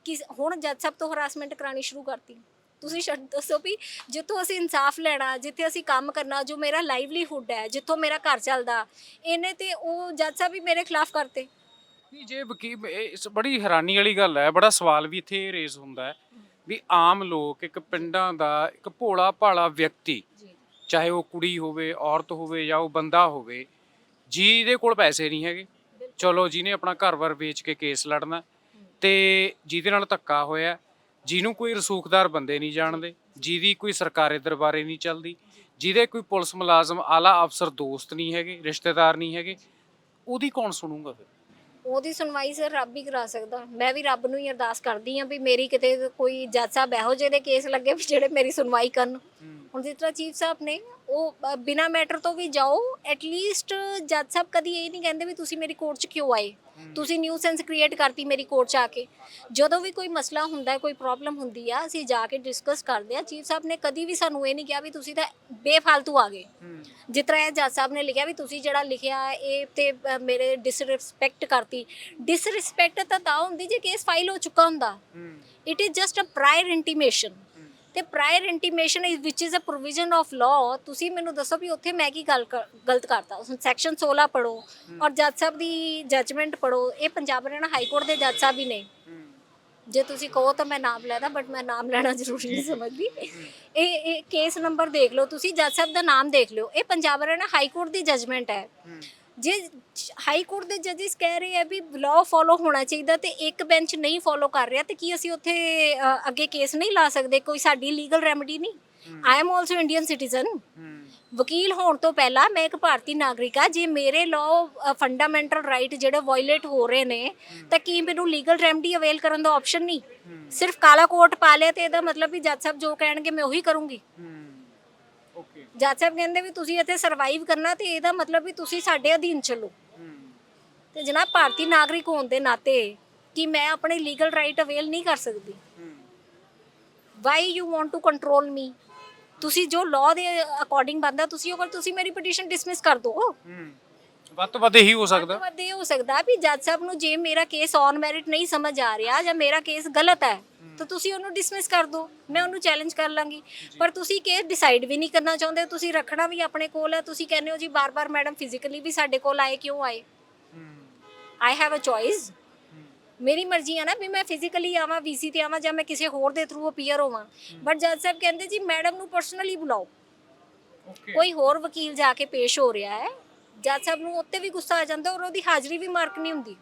ਕਿ ਹੁਣ ਜੱਜ ਸਾਹਿਬ ਤੋਂ ਹਰਾਸਮੈਂਟ ਕਰਾਉਣੀ ਸ਼ੁਰੂ ਕਰਤੀ। ਤੁਸੀਂ ਦੱਸੋ ਵੀ ਜਿੱਥੋਂ ਅਸੀਂ ਇਨਸਾਫ ਲੈਣਾ, ਜਿੱਥੇ ਅਸੀਂ ਕੰਮ ਕਰਨਾ, ਜੋ ਮੇਰਾ ਲਾਈਵਲੀਹੁੱਡ ਹੈ, ਜਿੱਥੋਂ ਮੇਰਾ ਘਰ ਚੱਲਦਾ, ਇਹਨੇ ਤੇ ਉਹ ਜੱਜ ਸਾਹਿਬ ਵੀ ਮੇਰੇ ਖਿਲਾਫ ਕਰਤੇ। ਨਹੀਂ, ਜੇ ਵਕੀਲ, ਇਸ ਬੜੀ ਹੈਰਾਨੀ ਵਾਲੀ ਗੱਲ ਹੈ, ਬੜਾ ਸਵਾਲ ਵੀ ਇੱਥੇ ਰੇਜ਼ ਹੁੰਦਾ ਹੈ ਵੀ ਆਮ ਲੋਕ, ਇੱਕ ਪਿੰਡਾਂ ਦਾ ਇੱਕ ਭੋਲਾ ਭਾਲਾ ਵਿਅਕਤੀ, ਚਾਹੇ ਉਹ ਕੁੜੀ ਹੋਵੇ, ਔਰਤ ਹੋਵੇ ਜਾਂ ਉਹ ਬੰਦਾ ਹੋਵੇ, ਜਿਹਦੇ ਕੋਲ ਪੈਸੇ ਨਹੀਂ ਹੈਗੇ, ਚਲੋ ਜਿਹਨੇ ਆਪਣਾ ਘਰ-ਬਾਰ ਵੇਚ ਕੇ ਕੇਸ ਲੜਨਾ, ਤੇ ਜਿਹਦੇ ਨਾਲ ਧੱਕਾ ਹੋਇਆ, ਜਿਹਨੂੰ ਕੋਈ ਰਸੂਖਦਾਰ ਬੰਦੇ ਨਹੀਂ ਜਾਣਦੇ, ਜਿਹਦੀ ਕੋਈ ਸਰਕਾਰੀ ਦਰਬਾਰੇ ਨਹੀਂ ਚੱਲਦੀ, ਜਿਹਦੇ ਕੋਈ ਪੁਲਿਸ ਮੁਲਾਜ਼ਮ, ਆਲਾ ਅਫਸਰ ਦੋਸਤ ਨਹੀਂ ਹੈਗੇ, ਰਿਸ਼ਤੇਦਾਰ ਨਹੀਂ ਹੈਗੇ, ਉਹਦੀ ਕੌਣ ਸੁਣੂਗਾ ਫਿਰ? ਉਹਦੀ ਸੁਣਵਾਈ ਸਿਰ ਰੱਬ ਹੀ ਕਰਾ ਸਕਦਾ। ਮੈਂ ਵੀ ਰੱਬ ਨੂੰ ਹੀ ਅਰਦਾਸ ਕਰਦੀ ਹਾਂ ਵੀ ਮੇਰੀ ਕਿਤੇ ਕੋਈ ਜੱਜ ਸਾਹਿਬ ਇਹੋ ਜਿਹੇ ਦੇ ਕੇਸ ਲੱਗੇ ਵੀ ਜਿਹੜੇ ਮੇਰੀ ਸੁਣਵਾਈ ਕਰਨ। ਹੁਣ ਜਿਸ ਤਰ੍ਹਾਂ ਚੀਫ ਸਾਹਿਬ ਨੇ, ਉਹ ਬਿਨਾਂ ਮੈਟਰ ਤੋਂ ਵੀ ਜਾਓ, ਐਟਲੀਸਟ ਜੱਜ ਸਾਹਿਬ ਕਦੀ ਇਹ ਨਹੀਂ ਕਹਿੰਦੇ ਵੀ ਤੁਸੀਂ ਮੇਰੀ ਕੋਰਟ 'ਚ ਕਿਉਂ ਆਏ, ਤੁਸੀਂ ਨਿਊਸੈਂਸ ਕ੍ਰੀਏਟ ਕਰਤੀ ਮੇਰੀ ਕੋਰਟ 'ਚ ਆ ਕੇ। ਜਦੋਂ ਵੀ ਕੋਈ ਮਸਲਾ ਹੁੰਦਾ, ਕੋਈ ਪ੍ਰੋਬਲਮ ਹੁੰਦੀ ਆ, ਅਸੀਂ ਜਾ ਕੇ ਡਿਸਕਸ ਕਰਦੇ ਆ। ਚੀਫ ਸਾਹਿਬ ਨੇ ਕਦੀ ਵੀ ਸਾਨੂੰ ਇਹ ਨਹੀਂ ਕਿਹਾ ਵੀ ਤੁਸੀਂ ਤਾਂ ਬੇਫਾਲਤੂ ਆ ਗਏ। ਜਿਸ ਤਰ੍ਹਾਂ ਇਹ ਜੱਜ ਸਾਹਿਬ ਨੇ ਲਿਖਿਆ ਵੀ ਤੁਸੀਂ ਜਿਹੜਾ ਲਿਖਿਆ ਇਹ ਤੇ ਮੇਰੇ ਡਿਸਰਿਸਪੈਕਟ ਕਰਤੀ। ਡਿਸਰਿਸਪੈਕਟ ਤਾਂ ਹੁੰਦੀ ਜੇ ਕੇਸ ਫਾਈਲ ਹੋ ਚੁੱਕਾ ਹੁੰਦਾ। It is just a prior intimation, ਤੇ ਪ੍ਰਾਇਰ ਇੰਟੀਮੇਸ਼ਨ ਵਿਚ is a provision of law. ਤੁਸੀਂ ਮੈਨੂੰ ਦੱਸੋ ਵੀ ਉੱਥੇ ਮੈਂ ਕੀ ਗਲਤ ਕਰਤਾ? ਸੈਕਸ਼ਨ 16 ਪੜੋ ਔਰ ਜੱਜ ਸਾਹਿਬ ਦੀ ਜਜਮੈਂਟ ਪੜੋ। ਇਹ ਪੰਜਾਬ ਹਰਿਆਣਾ ਹਾਈ ਕੋਰਟ ਦੇ ਜੱਜ ਸਾਹਿਬ ਹੀ ਨੇ। ਜੇ ਤੁਸੀਂ ਕਹੋ ਤਾਂ ਮੈਂ ਨਾਮ ਲੈਦਾ, ਬਟ ਮੈਂ ਨਾਮ ਲੈਣਾ ਜ਼ਰੂਰੀ ਨਹੀਂ ਸਮਝਦੀ। ਇਹ ਕੇਸ ਨੰਬਰ ਦੇਖ ਲਓ ਤੁਸੀਂ, ਜੱਜ ਸਾਹਿਬ ਦਾ ਨਾਮ ਦੇਖ ਲਿਓ, ਇਹ ਪੰਜਾਬ ਹਰਿਆਣਾ ਹਾਈ ਕੋਰਟ ਦੀ ਜਜਮੈਂਟ ਹੈ। ਜੇ ਹਾਈ ਕੋਰਟ ਦੇ ਜੱਜਿਸ ਕਹਿ ਰਹੇ ਆ ਵੀ ਲਾਅ ਫੋਲੋ ਹੋਣਾ ਚਾਹੀਦਾ ਤੇ ਇੱਕ ਬੈਂਚ ਨਹੀਂ ਫੋਲੋ ਕਰ ਰਿਹਾ, ਤੇ ਕੀ ਅਸੀਂ ਉੱਥੇ ਅੱਗੇ ਕੇਸ ਨਹੀਂ ਲਾ ਸਕਦੇ? ਕੋਈ ਸਾਡੀ ਲੀਗਲ ਰੈਮਡੀ ਨਹੀਂ? I am also Indian citizen. ਵਕੀਲ ਹੋਣ ਤੋਂ ਪਹਿਲਾਂ ਮੈਂ ਇੱਕ ਭਾਰਤੀ ਨਾਗਰਿਕ ਆ। ਜੇ ਮੇਰੇ ਲਾਅ ਫੰਡਾਮੈਂਟਲ ਰਾਈਟ ਜਿਹੜੇ ਵਾਇਲੇਟ ਹੋ ਰਹੇ ਨੇ, ਤਾਂ ਕੀ ਮੈਨੂੰ ਲੀਗਲ ਰੈਮਡੀ ਅਵੇਲ ਕਰਨ ਦਾ ਆਪਸ਼ਨ ਨਹੀਂ? ਸਿਰਫ ਕਾਲਾ ਕੋਟ ਪਾ ਲਿਆ ਤੇ ਇਹਦਾ ਮਤਲਬ ਵੀ ਜੱਜ ਸਾਹਿਬ ਜੋ ਕਹਿਣਗੇ ਮੈਂ ਉਹੀ ਕਰੂੰਗੀ? ਜੱਜ ਸਾਹਿਬ ਕਹਿੰਦੇ ਵੀ ਤੁਸੀਂ ਇੱਥੇ ਸਰਵਾਈਵ ਕਰਨਾ, ਤੇ ਇਹਦਾ ਮਤਲਬ ਵੀ ਤੁਸੀਂ ਸਾਡੇ ਅਧੀਨ ਚੱਲੋ। ਤੇ ਜਨਾਬ, ਭਾਰਤੀ ਨਾਗਰਿਕ ਹੋਣ ਦੇ ਨਾਤੇ ਕਿ ਮੈਂ ਆਪਣੇ ਲੀਗਲ ਰਾਈਟ ਅਵੇਲ ਨਹੀਂ ਕਰ ਸਕਦੀ? Why you want to control me? ਤੁਸੀਂ ਜੋ ਲਾਅ ਦੇ ਅਕੋਰਡਿੰਗ ਬਣਦਾ ਤੁਸੀਂ ਉਹ, ਤੁਸੀਂ ਮੇਰੀ ਪਟੀਸ਼ਨ ਡਿਸਮਿਸ ਕਰ ਦਿਓ। ਵੱਧ ਤੋਂ ਵੱਧ ਇਹੀ ਹੋ ਸਕਦਾ। ਵੱਧ ਇਹ ਹੋ ਸਕਦਾ ਵੀ ਜੱਜ ਸਾਹਿਬ ਨੂੰ ਜੇ ਮੇਰਾ ਕੇਸ ਔਨ ਮੈਰਿਟ ਨਹੀਂ ਸਮਝ ਆ ਰਿਹਾ ਜਾਂ ਮੇਰਾ ਕੇਸ ਗਲਤ ਹੈ, ਤਾਂ ਤੁਸੀਂ ਉਹਨੂੰ ਡਿਸਮਿਸ ਕਰ ਦਿਓ, ਮੈਂ ਉਹਨੂੰ ਚੈਲੰਜ ਕਰ ਲਾਂਗੀ। ਪਰ ਤੁਸੀਂ ਕੇਸ ਡਿਸਾਈਡ ਵੀ ਨਹੀਂ ਕਰਨਾ ਚਾਹੁੰਦੇ, ਤੁਸੀਂ ਰੱਖਣਾ ਵੀ ਆਪਣੇ ਕੋਲ ਹੈ। ਤੁਸੀਂ ਕਹਿੰਦੇ ਹੋ ਜੀ ਬਾਰ-ਬਾਰ ਮੈਡਮ ਫਿਜ਼ੀਕਲੀ ਵੀ ਸਾਡੇ ਕੋਲ ਆਏ, ਕਿਉਂ ਆਏ? I have a choice. ਮੇਰੀ ਮਰਜ਼ੀ ਆ ਨਾ ਵੀ ਮੈਂ ਫਿਜ਼ੀਕਲੀ ਆਵਾਂ, VC ਤੇ ਆਵਾਂ, ਜਾਂ ਮੈਂ ਕਿਸੇ ਹੋਰ ਦੇ ਥਰੂ ਅਪੀਅਰ ਹੋਵਾਂ। ਬਟ ਜੱਜ ਸਾਹਿਬ ਕਹਿੰਦੇ ਜੀ ਮੈਡਮ ਨੂੰ ਪਰਸਨਲੀ ਬੁਲਾਓ। ਕੋਈ ਹੋਰ ਵਕੀਲ ਜਾ ਕੇ ਪੇਸ਼ ਹੋ ਰਿਹਾ ਹੈ, ਜੱਜ ਸਾਹਿਬ ਨੂੰ ਉੱਤੇ ਵੀ ਗੁੱਸਾ ਆ ਜਾਂਦਾ ਔਰ ਉਹਦੀ ਹਾਜ਼ਰੀ ਵੀ ਮਾਰਕ ਨਹੀਂ ਹੁੰਦੀ।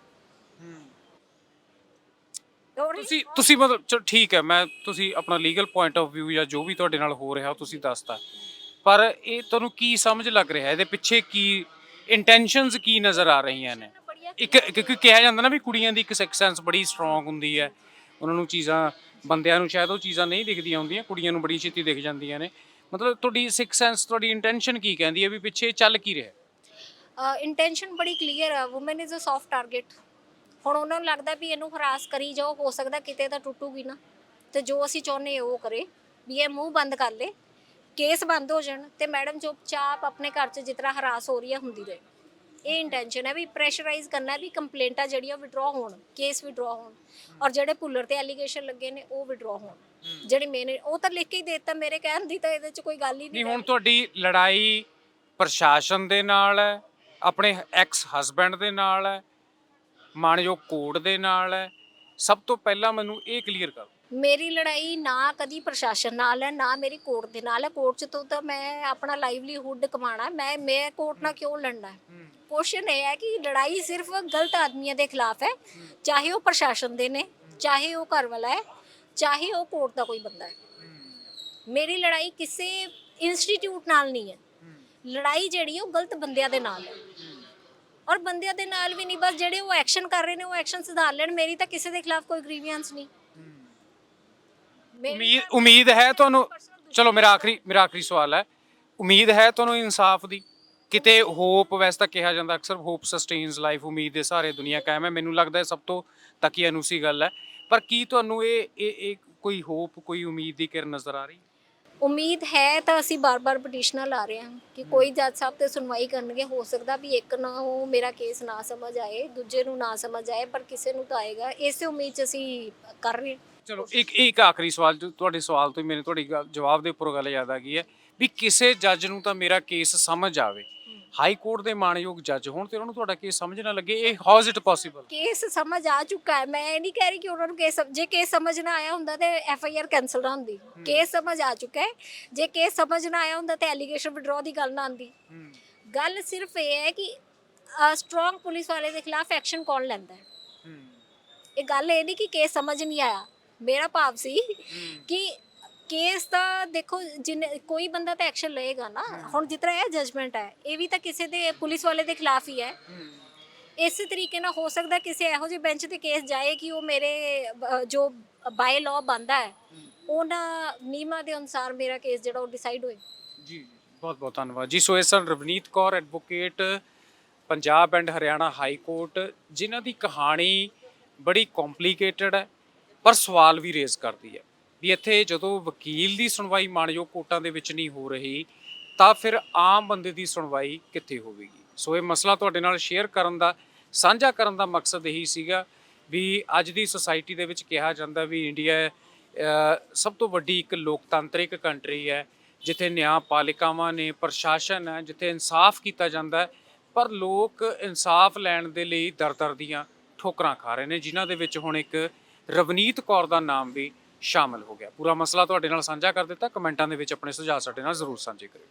ਤੁਸੀਂ ਮਤਲਬ ਚਲੋ ਠੀਕ ਹੈ, ਮੈਂ ਤੁਸੀਂ ਆਪਣਾ ਲੀਗਲ ਪੁਆਇੰਟ ਆਫ ਵਿਊ ਜਾਂ ਜੋ ਵੀ ਤੁਹਾਡੇ ਨਾਲ ਹੋ ਰਿਹਾ ਤੁਸੀਂ ਦੱਸਤਾ, ਪਰ ਇਹ ਤੁਹਾਨੂੰ ਕੀ ਸਮਝ ਲੱਗ ਰਿਹਾ? ਇਹਦੇ ਪਿੱਛੇ ਕੀ ਇੰਟੈਂਸ਼ਨਸ ਕੀ ਨਜ਼ਰ ਆ ਰਹੀਆਂ ਨੇ? ਇੱਕ ਕਿਉਂਕਿ ਕਿਹਾ ਜਾਂਦਾ ਨਾ ਵੀ ਕੁੜੀਆਂ ਦੀ ਇੱਕ ਸਿਕਸ ਸੈਂਸ ਬੜੀ ਸਟਰੋਂਗ ਹੁੰਦੀ ਹੈ, ਉਹਨਾਂ ਨੂੰ ਚੀਜ਼ਾਂ, ਬੰਦਿਆਂ ਨੂੰ ਸ਼ਾਇਦ ਉਹ ਚੀਜ਼ਾਂ ਨਹੀਂ ਦਿਖਦੀਆਂ ਹੁੰਦੀਆਂ, ਕੁੜੀਆਂ ਨੂੰ ਬੜੀ ਛੇਤੀ ਦਿਖ ਜਾਂਦੀਆਂ ਨੇ। ਮਤਲਬ ਤੁਹਾਡੀ ਸਿਕਸ ਸੈਂਸ, ਤੁਹਾਡੀ ਇੰਟੈਂਸ਼ਨ ਕੀ ਕਹਿੰਦੀ ਹੈ ਵੀ ਪਿੱਛੇ ਚੱਲ ਕੀ ਰਿਹਾ? ਇੰਟੈਂਸ਼ਨ ਬੜੀ ਕਲੀਅਰ ਆ। Woman is a soft target. ਹੁਣ ਉਹਨਾਂ ਨੂੰ ਲੱਗਦਾ ਵੀ ਇਹਨੂੰ ਹਰਾਸ ਕਰੀ ਜਾਓ, ਹੋ ਸਕਦਾ ਕਿਤੇ ਤਾਂ ਟੁੱਟੂਗੀ ਨਾ, ਤੇ ਜੋ ਅਸੀਂ ਚਾਹੁੰਦੇ ਉਹ ਕਰੇ ਵੀ ਇਹ ਮੂੰਹ ਬੰਦ ਕਰ ਲੇ, ਕੇਸ ਬੰਦ ਹੋ ਜਾਣ, ਤੇ ਮੈਡਮ ਚੁੱਪਚਾਪ ਆਪਣੇ ਘਰ 'ਚ ਜਿਸ ਤਰ੍ਹਾਂ ਹਰਾਸ ਹੋ ਰਹੀ ਹੈ ਹੁੰਦੀ ਰਹੇ। ਇਹ ਇੰਟੈਂਸ਼ਨ ਹੈ ਵੀ ਪ੍ਰੈਸ਼ਰਾਈਜ਼ ਕਰਨਾ ਵੀ ਕੰਪਲੇਂਟਾਂ ਜਿਹੜੀਆਂ ਵਿਡਰਾ ਹੋਣ, ਕੇਸ ਵਿਡਰਾ ਹੋਣ, ਔਰ ਜਿਹੜੇ ਭੁੱਲਰ ਤੇ ਐਲੀਗੇਸ਼ਨ ਲੱਗੇ ਨੇ ਉਹ ਵਿਡਰਾ ਹੋਣ। ਜਿਹੜੀ ਮੇਨ ਉਹ ਤਾਂ ਲਿਖ ਕੇ ਹੀ ਦੇ ਦਿੱਤਾ, ਮੇਰੇ ਕਹਿਣ ਦੀ ਤਾਂ ਇਹਦੇ 'ਚ ਕੋਈ ਗੱਲ ਹੀ ਨਹੀਂ। ਹੁਣ ਤੁਹਾਡੀ ਲੜਾਈ ਪ੍ਰਸ਼ਾਸਨ ਦੇ ਨਾਲ ਹੈ, ਆਪਣੇ ਐਕਸ ਹਸਬੈਂਡ ਦੇ ਨਾਲ ਹੈ, ਮਾਣਯੋਗ ਕੋਰਟ ਦੇ ਨਾਲ ਹੈ? ਸਭ ਤੋਂ ਪਹਿਲਾਂ ਮੈਨੂੰ ਇਹ ਕਲੀਅਰ ਕਰ। ਮੇਰੀ ਲੜਾਈ ਨਾ ਕਦੀ ਪ੍ਰਸ਼ਾਸਨ ਨਾਲ ਹੈ, ਨਾ ਮੇਰੀ ਕੋਰਟ ਦੇ ਨਾਲ ਹੈ। ਕੋਰਟ 'ਚ ਤੋਂ ਤਾਂ ਮੈਂ ਆਪਣਾ ਲਾਈਵਲੀਹੁੱਡ ਕਮਾਉਣਾ, ਮੈਂ ਕੋਰਟ ਨਾਲ ਕਿਉਂ ਲੜਨਾ ਹੈ? ਕੁਐਸਚਨ ਇਹ ਹੈ ਕਿ ਲੜਾਈ ਸਿਰਫ ਗਲਤ ਆਦਮੀਆਂ ਦੇ ਖਿਲਾਫ ਹੈ, ਚਾਹੇ ਉਹ ਪ੍ਰਸ਼ਾਸਨ ਦੇ ਨੇ, ਚਾਹੇ ਉਹ ਘਰ ਵਾਲਾ ਹੈ, ਚਾਹੇ ਉਹ ਕੋਰਟ ਦਾ ਕੋਈ ਬੰਦਾ ਹੈ। ਮੇਰੀ ਲੜਾਈ ਕਿਸੇ ਇੰਸਟੀਚਿਊਟ ਨਾਲ ਨਹੀਂ ਹੈ, ਲੜਾਈ ਜਿਹੜੀ ਹੈ ਉਹ ਗਲਤ ਬੰਦਿਆਂ ਦੇ ਨਾਲ ਹੈ। ਔਰ ਬੰਦਿਆਂ ਦੇ ਨਾਲ ਵੀ ਨਹੀਂ, ਬਸ ਜਿਹੜੇ ਉਹ ਐਕਸ਼ਨ ਕਰ ਰਹੇ ਨੇ ਉਹ ਐਕਸ਼ਨ ਸੁਧਾਰ ਲੈਣ। ਮੇਰੀ ਤਾਂ ਕਿਸੇ ਦੇ ਖਿਲਾਫ ਕੋਈ ਗ੍ਰੀਵੈਂਸ ਨਹੀਂ। ਉਮੀਦ ਹੈ ਤੁਹਾਨੂੰ, ਚਲੋ ਮੇਰਾ ਆਖਰੀ ਸਵਾਲ ਹੈ, ਉਮੀਦ ਹੈ ਤੁਹਾਨੂੰ ਇਨਸਾਫ ਦੀ? ਕਿਤੇ ਹੋਪ, ਵੈਸੇ ਤਾਂ ਕਿਹਾ ਜਾਂਦਾ ਅਕਸਰ ਹੋਪ ਸਸਟੇਨਸ ਲਾਈਫ, ਉਮੀਦ ਦੇ ਸਹਾਰੇ ਦੁਨੀਆ ਕਾਇਮ ਹੈ। ਮੈਨੂੰ ਲੱਗਦਾ ਇਹ ਸਭ ਤੋਂ ਤਕੀਆ ਨੂਸੀ ਗੱਲ ਹੈ, ਪਰ ਕੀ ਤੁਹਾਨੂੰ ਇਹ ਕੋਈ ਹੋਪ, ਕੋਈ ਉਮੀਦ ਦੀ ਕਿਰਨ ਨਜ਼ਰ ਆ ਰਹੀ? ਉਮੀਦ ਹੈ ਤਾਂ ਅਸੀਂ ਬਾਰ-ਬਾਰ ਪਟੀਸ਼ਨਾਂ ਲਾ ਰਹੇ ਹਾਂ ਕਿ ਕੋਈ ਜੱਜ ਸਾਹਿਬ ਤੇ ਸੁਣਵਾਈ ਕਰਨਗੇ। ਹੋ ਸਕਦਾ ਵੀ ਇੱਕ ਨਾ ਉਹ ਮੇਰਾ ਕੇਸ ਨਾ ਸਮਝ ਆਏ, ਦੂਜੇ ਨੂੰ ਨਾ ਸਮਝ ਆਏ, ਪਰ ਕਿਸੇ ਨੂੰ ਤਾਂ ਆਏਗਾ। ਇਸੇ ਉਮੀਦ 'ਚ ਅਸੀਂ ਕਰ ਰਹੇ ਹਾਂ। ਚਲੋ ਇੱਕ ਆਖਰੀ ਸਵਾਲ, ਜੋ ਤੁਹਾਡੇ ਸਵਾਲ ਤੋਂ ਹੀ ਮੈਨੂੰ ਤੁਹਾਡੀ ਜਵਾਬ ਦੇ ਉੱਪਰੋਂ ਗੱਲ ਯਾਦ ਆ ਗਈ ਹੈ ਵੀ ਕਿਸੇ ਜੱਜ ਨੂੰ ਤਾਂ ਮੇਰਾ ਕੇਸ ਸਮਝ ਆਵੇ, ਹਾਈ ਕੋਰਟ ਦੇ ਮਾਣਯੋਗ ਜੱਜ ਹੋਣ ਤੇ ਉਹਨਾਂ ਨੂੰ ਤੁਹਾਡਾ ਕੇਸ ਸਮਝ ਨਾ ਲੱਗੇ, ਇਹ how is it possible? Case ਸਮਝ ਆ ਚੁੱਕਾ ਹੈ। ਮੈਂ ਇਹ ਨਹੀਂ ਕਹਿ ਰਹੀ ਕਿ ਉਹਨਾਂ ਨੂੰ ਜੇ ਕੇਸ ਸਮਝ ਨਾ ਆਇਆ ਹੁੰਦਾ ਤੇ FIR ਕੈਂਸਲ ਨਾ ਹੁੰਦੀ। ਕੇਸ ਸਮਝ ਆ ਚੁੱਕਾ ਹੈ। ਜੇ ਕੇਸ ਸਮਝ ਨਾ ਆਇਆ ਹੁੰਦਾ ਤੇ ਐਲੀਗੇਸ਼ਨ ਵਿਡਰਾਅ ਦੀ ਗੱਲ ਨਾ ਆਉਂਦੀ। ਗੱਲ ਸਿਰਫ ਇਹ ਹੈ ਕਿ ਸਟਰੋਂਗ ਪੁਲਿਸ ਵਾਲੇ ਦੇ ਖਿਲਾਫ ਐਕਸ਼ਨ ਕੌਣ ਲੈਂਦਾ ਹੈ। ਇਹ ਗੱਲ ਇਹ ਨਹੀਂ ਕਿ ਕੇਸ ਸਮਝ ਨਹੀਂ ਆਇਆ। ਮੇਰਾ ਭਾਵ ਸੀ ਕਿ ਕੇਸ ਤਾਂ ਦੇਖੋ, ਜਿੰਨੇ ਕੋਈ ਬੰਦਾ ਤਾਂ ਐਕਸ਼ਨ ਲਏਗਾ ਨਾ। ਹੁਣ ਜਿਸ ਤਰ੍ਹਾਂ ਇਹ ਜਜਮੈਂਟ ਹੈ, ਇਹ ਵੀ ਤਾਂ ਕਿਸੇ ਦੇ ਪੁਲਿਸ ਵਾਲੇ ਦੇ ਖਿਲਾਫ ਹੀ ਹੈ। ਇਸੇ ਤਰੀਕੇ ਨਾਲ ਹੋ ਸਕਦਾ ਕਿਸੇ ਇਹੋ ਜਿਹੇ ਬੈਂਚ ਤੇ ਕੇਸ ਜਾਏ ਕਿ ਉਹ ਮੇਰੇ ਜੋ ਬਾਈ ਲਾਅ ਬਣਦਾ ਹੈ ਉਹਨਾਂ ਨਿਯਮਾਂ ਦੇ ਅਨੁਸਾਰ ਮੇਰਾ ਕੇਸ ਜਿਹੜਾ ਉਹ ਡਿਸਾਈਡ ਹੋਏ। ਜੀ ਬਹੁਤ ਬਹੁਤ ਧੰਨਵਾਦ ਜੀ। ਸੋ ਇਹ ਸਨ Ravneet Kaur, advocate, Punjab and Haryana high court, ਜਿਨ੍ਹਾਂ ਦੀ ਕਹਾਣੀ ਬੜੀ ਕੰਪਲਿਕੇਟਡ ਹੈ ਪਰ ਸਵਾਲ ਵੀ ਰੇਜ਼ ਕਰਦੀ ਹੈ ਵੀ ਇੱਥੇ ਜਦੋਂ ਵਕੀਲ ਦੀ ਸੁਣਵਾਈ ਮਾਣਯੋਗ ਕੋਰਟਾਂ ਦੇ ਵਿੱਚ ਨਹੀਂ ਹੋ ਰਹੀ ਤਾਂ ਫਿਰ ਆਮ ਬੰਦੇ ਦੀ ਸੁਣਵਾਈ ਕਿੱਥੇ ਹੋਵੇਗੀ। ਸੋ ਇਹ ਮਸਲਾ ਤੁਹਾਡੇ ਨਾਲ ਸ਼ੇਅਰ ਕਰਨ ਦਾ, ਸਾਂਝਾ ਕਰਨ ਦਾ ਮਕਸਦ ਇਹੀ ਸੀਗਾ ਵੀ ਅੱਜ ਦੀ ਸੁਸਾਇਟੀ ਦੇ ਵਿੱਚ ਕਿਹਾ ਜਾਂਦਾ ਵੀ ਇੰਡੀਆ ਸਭ ਤੋਂ ਵੱਡੀ ਇੱਕ ਲੋਕਤੰਤਰਿਕ ਕੰਟਰੀ ਹੈ, ਜਿੱਥੇ ਨਿਆਂਪਾਲਿਕਾਵਾਂ ਨੇ, ਪ੍ਰਸ਼ਾਸਨ ਹੈ, ਜਿੱਥੇ ਇਨਸਾਫ ਕੀਤਾ ਜਾਂਦਾ ਹੈ, ਪਰ ਲੋਕ ਇਨਸਾਫ ਲੈਣ ਦੇ ਲਈ ਦਰ ਦੀਆਂ ਠੋਕਰਾਂ ਖਾ ਰਹੇ ਨੇ, ਜਿਨ੍ਹਾਂ ਦੇ ਵਿੱਚ ਹੁਣ ਇੱਕ ਰਵਨੀਤ ਕੌਰ ਦਾ ਨਾਮ ਵੀ ਸ਼ਾਮਲ ਹੋ ਗਿਆ। ਪੂਰਾ ਮਸਲਾ ਤੁਹਾਡੇ ਨਾਲ ਸਾਂਝਾ ਕਰ ਦਿੱਤਾ। ਕਮੈਂਟਾਂ ਦੇ ਵਿੱਚ ਆਪਣੇ ਸੁਝਾਅ ਸਾਡੇ ਨਾਲ ਜ਼ਰੂਰ ਸਾਂਝੇ ਕਰਿਓ।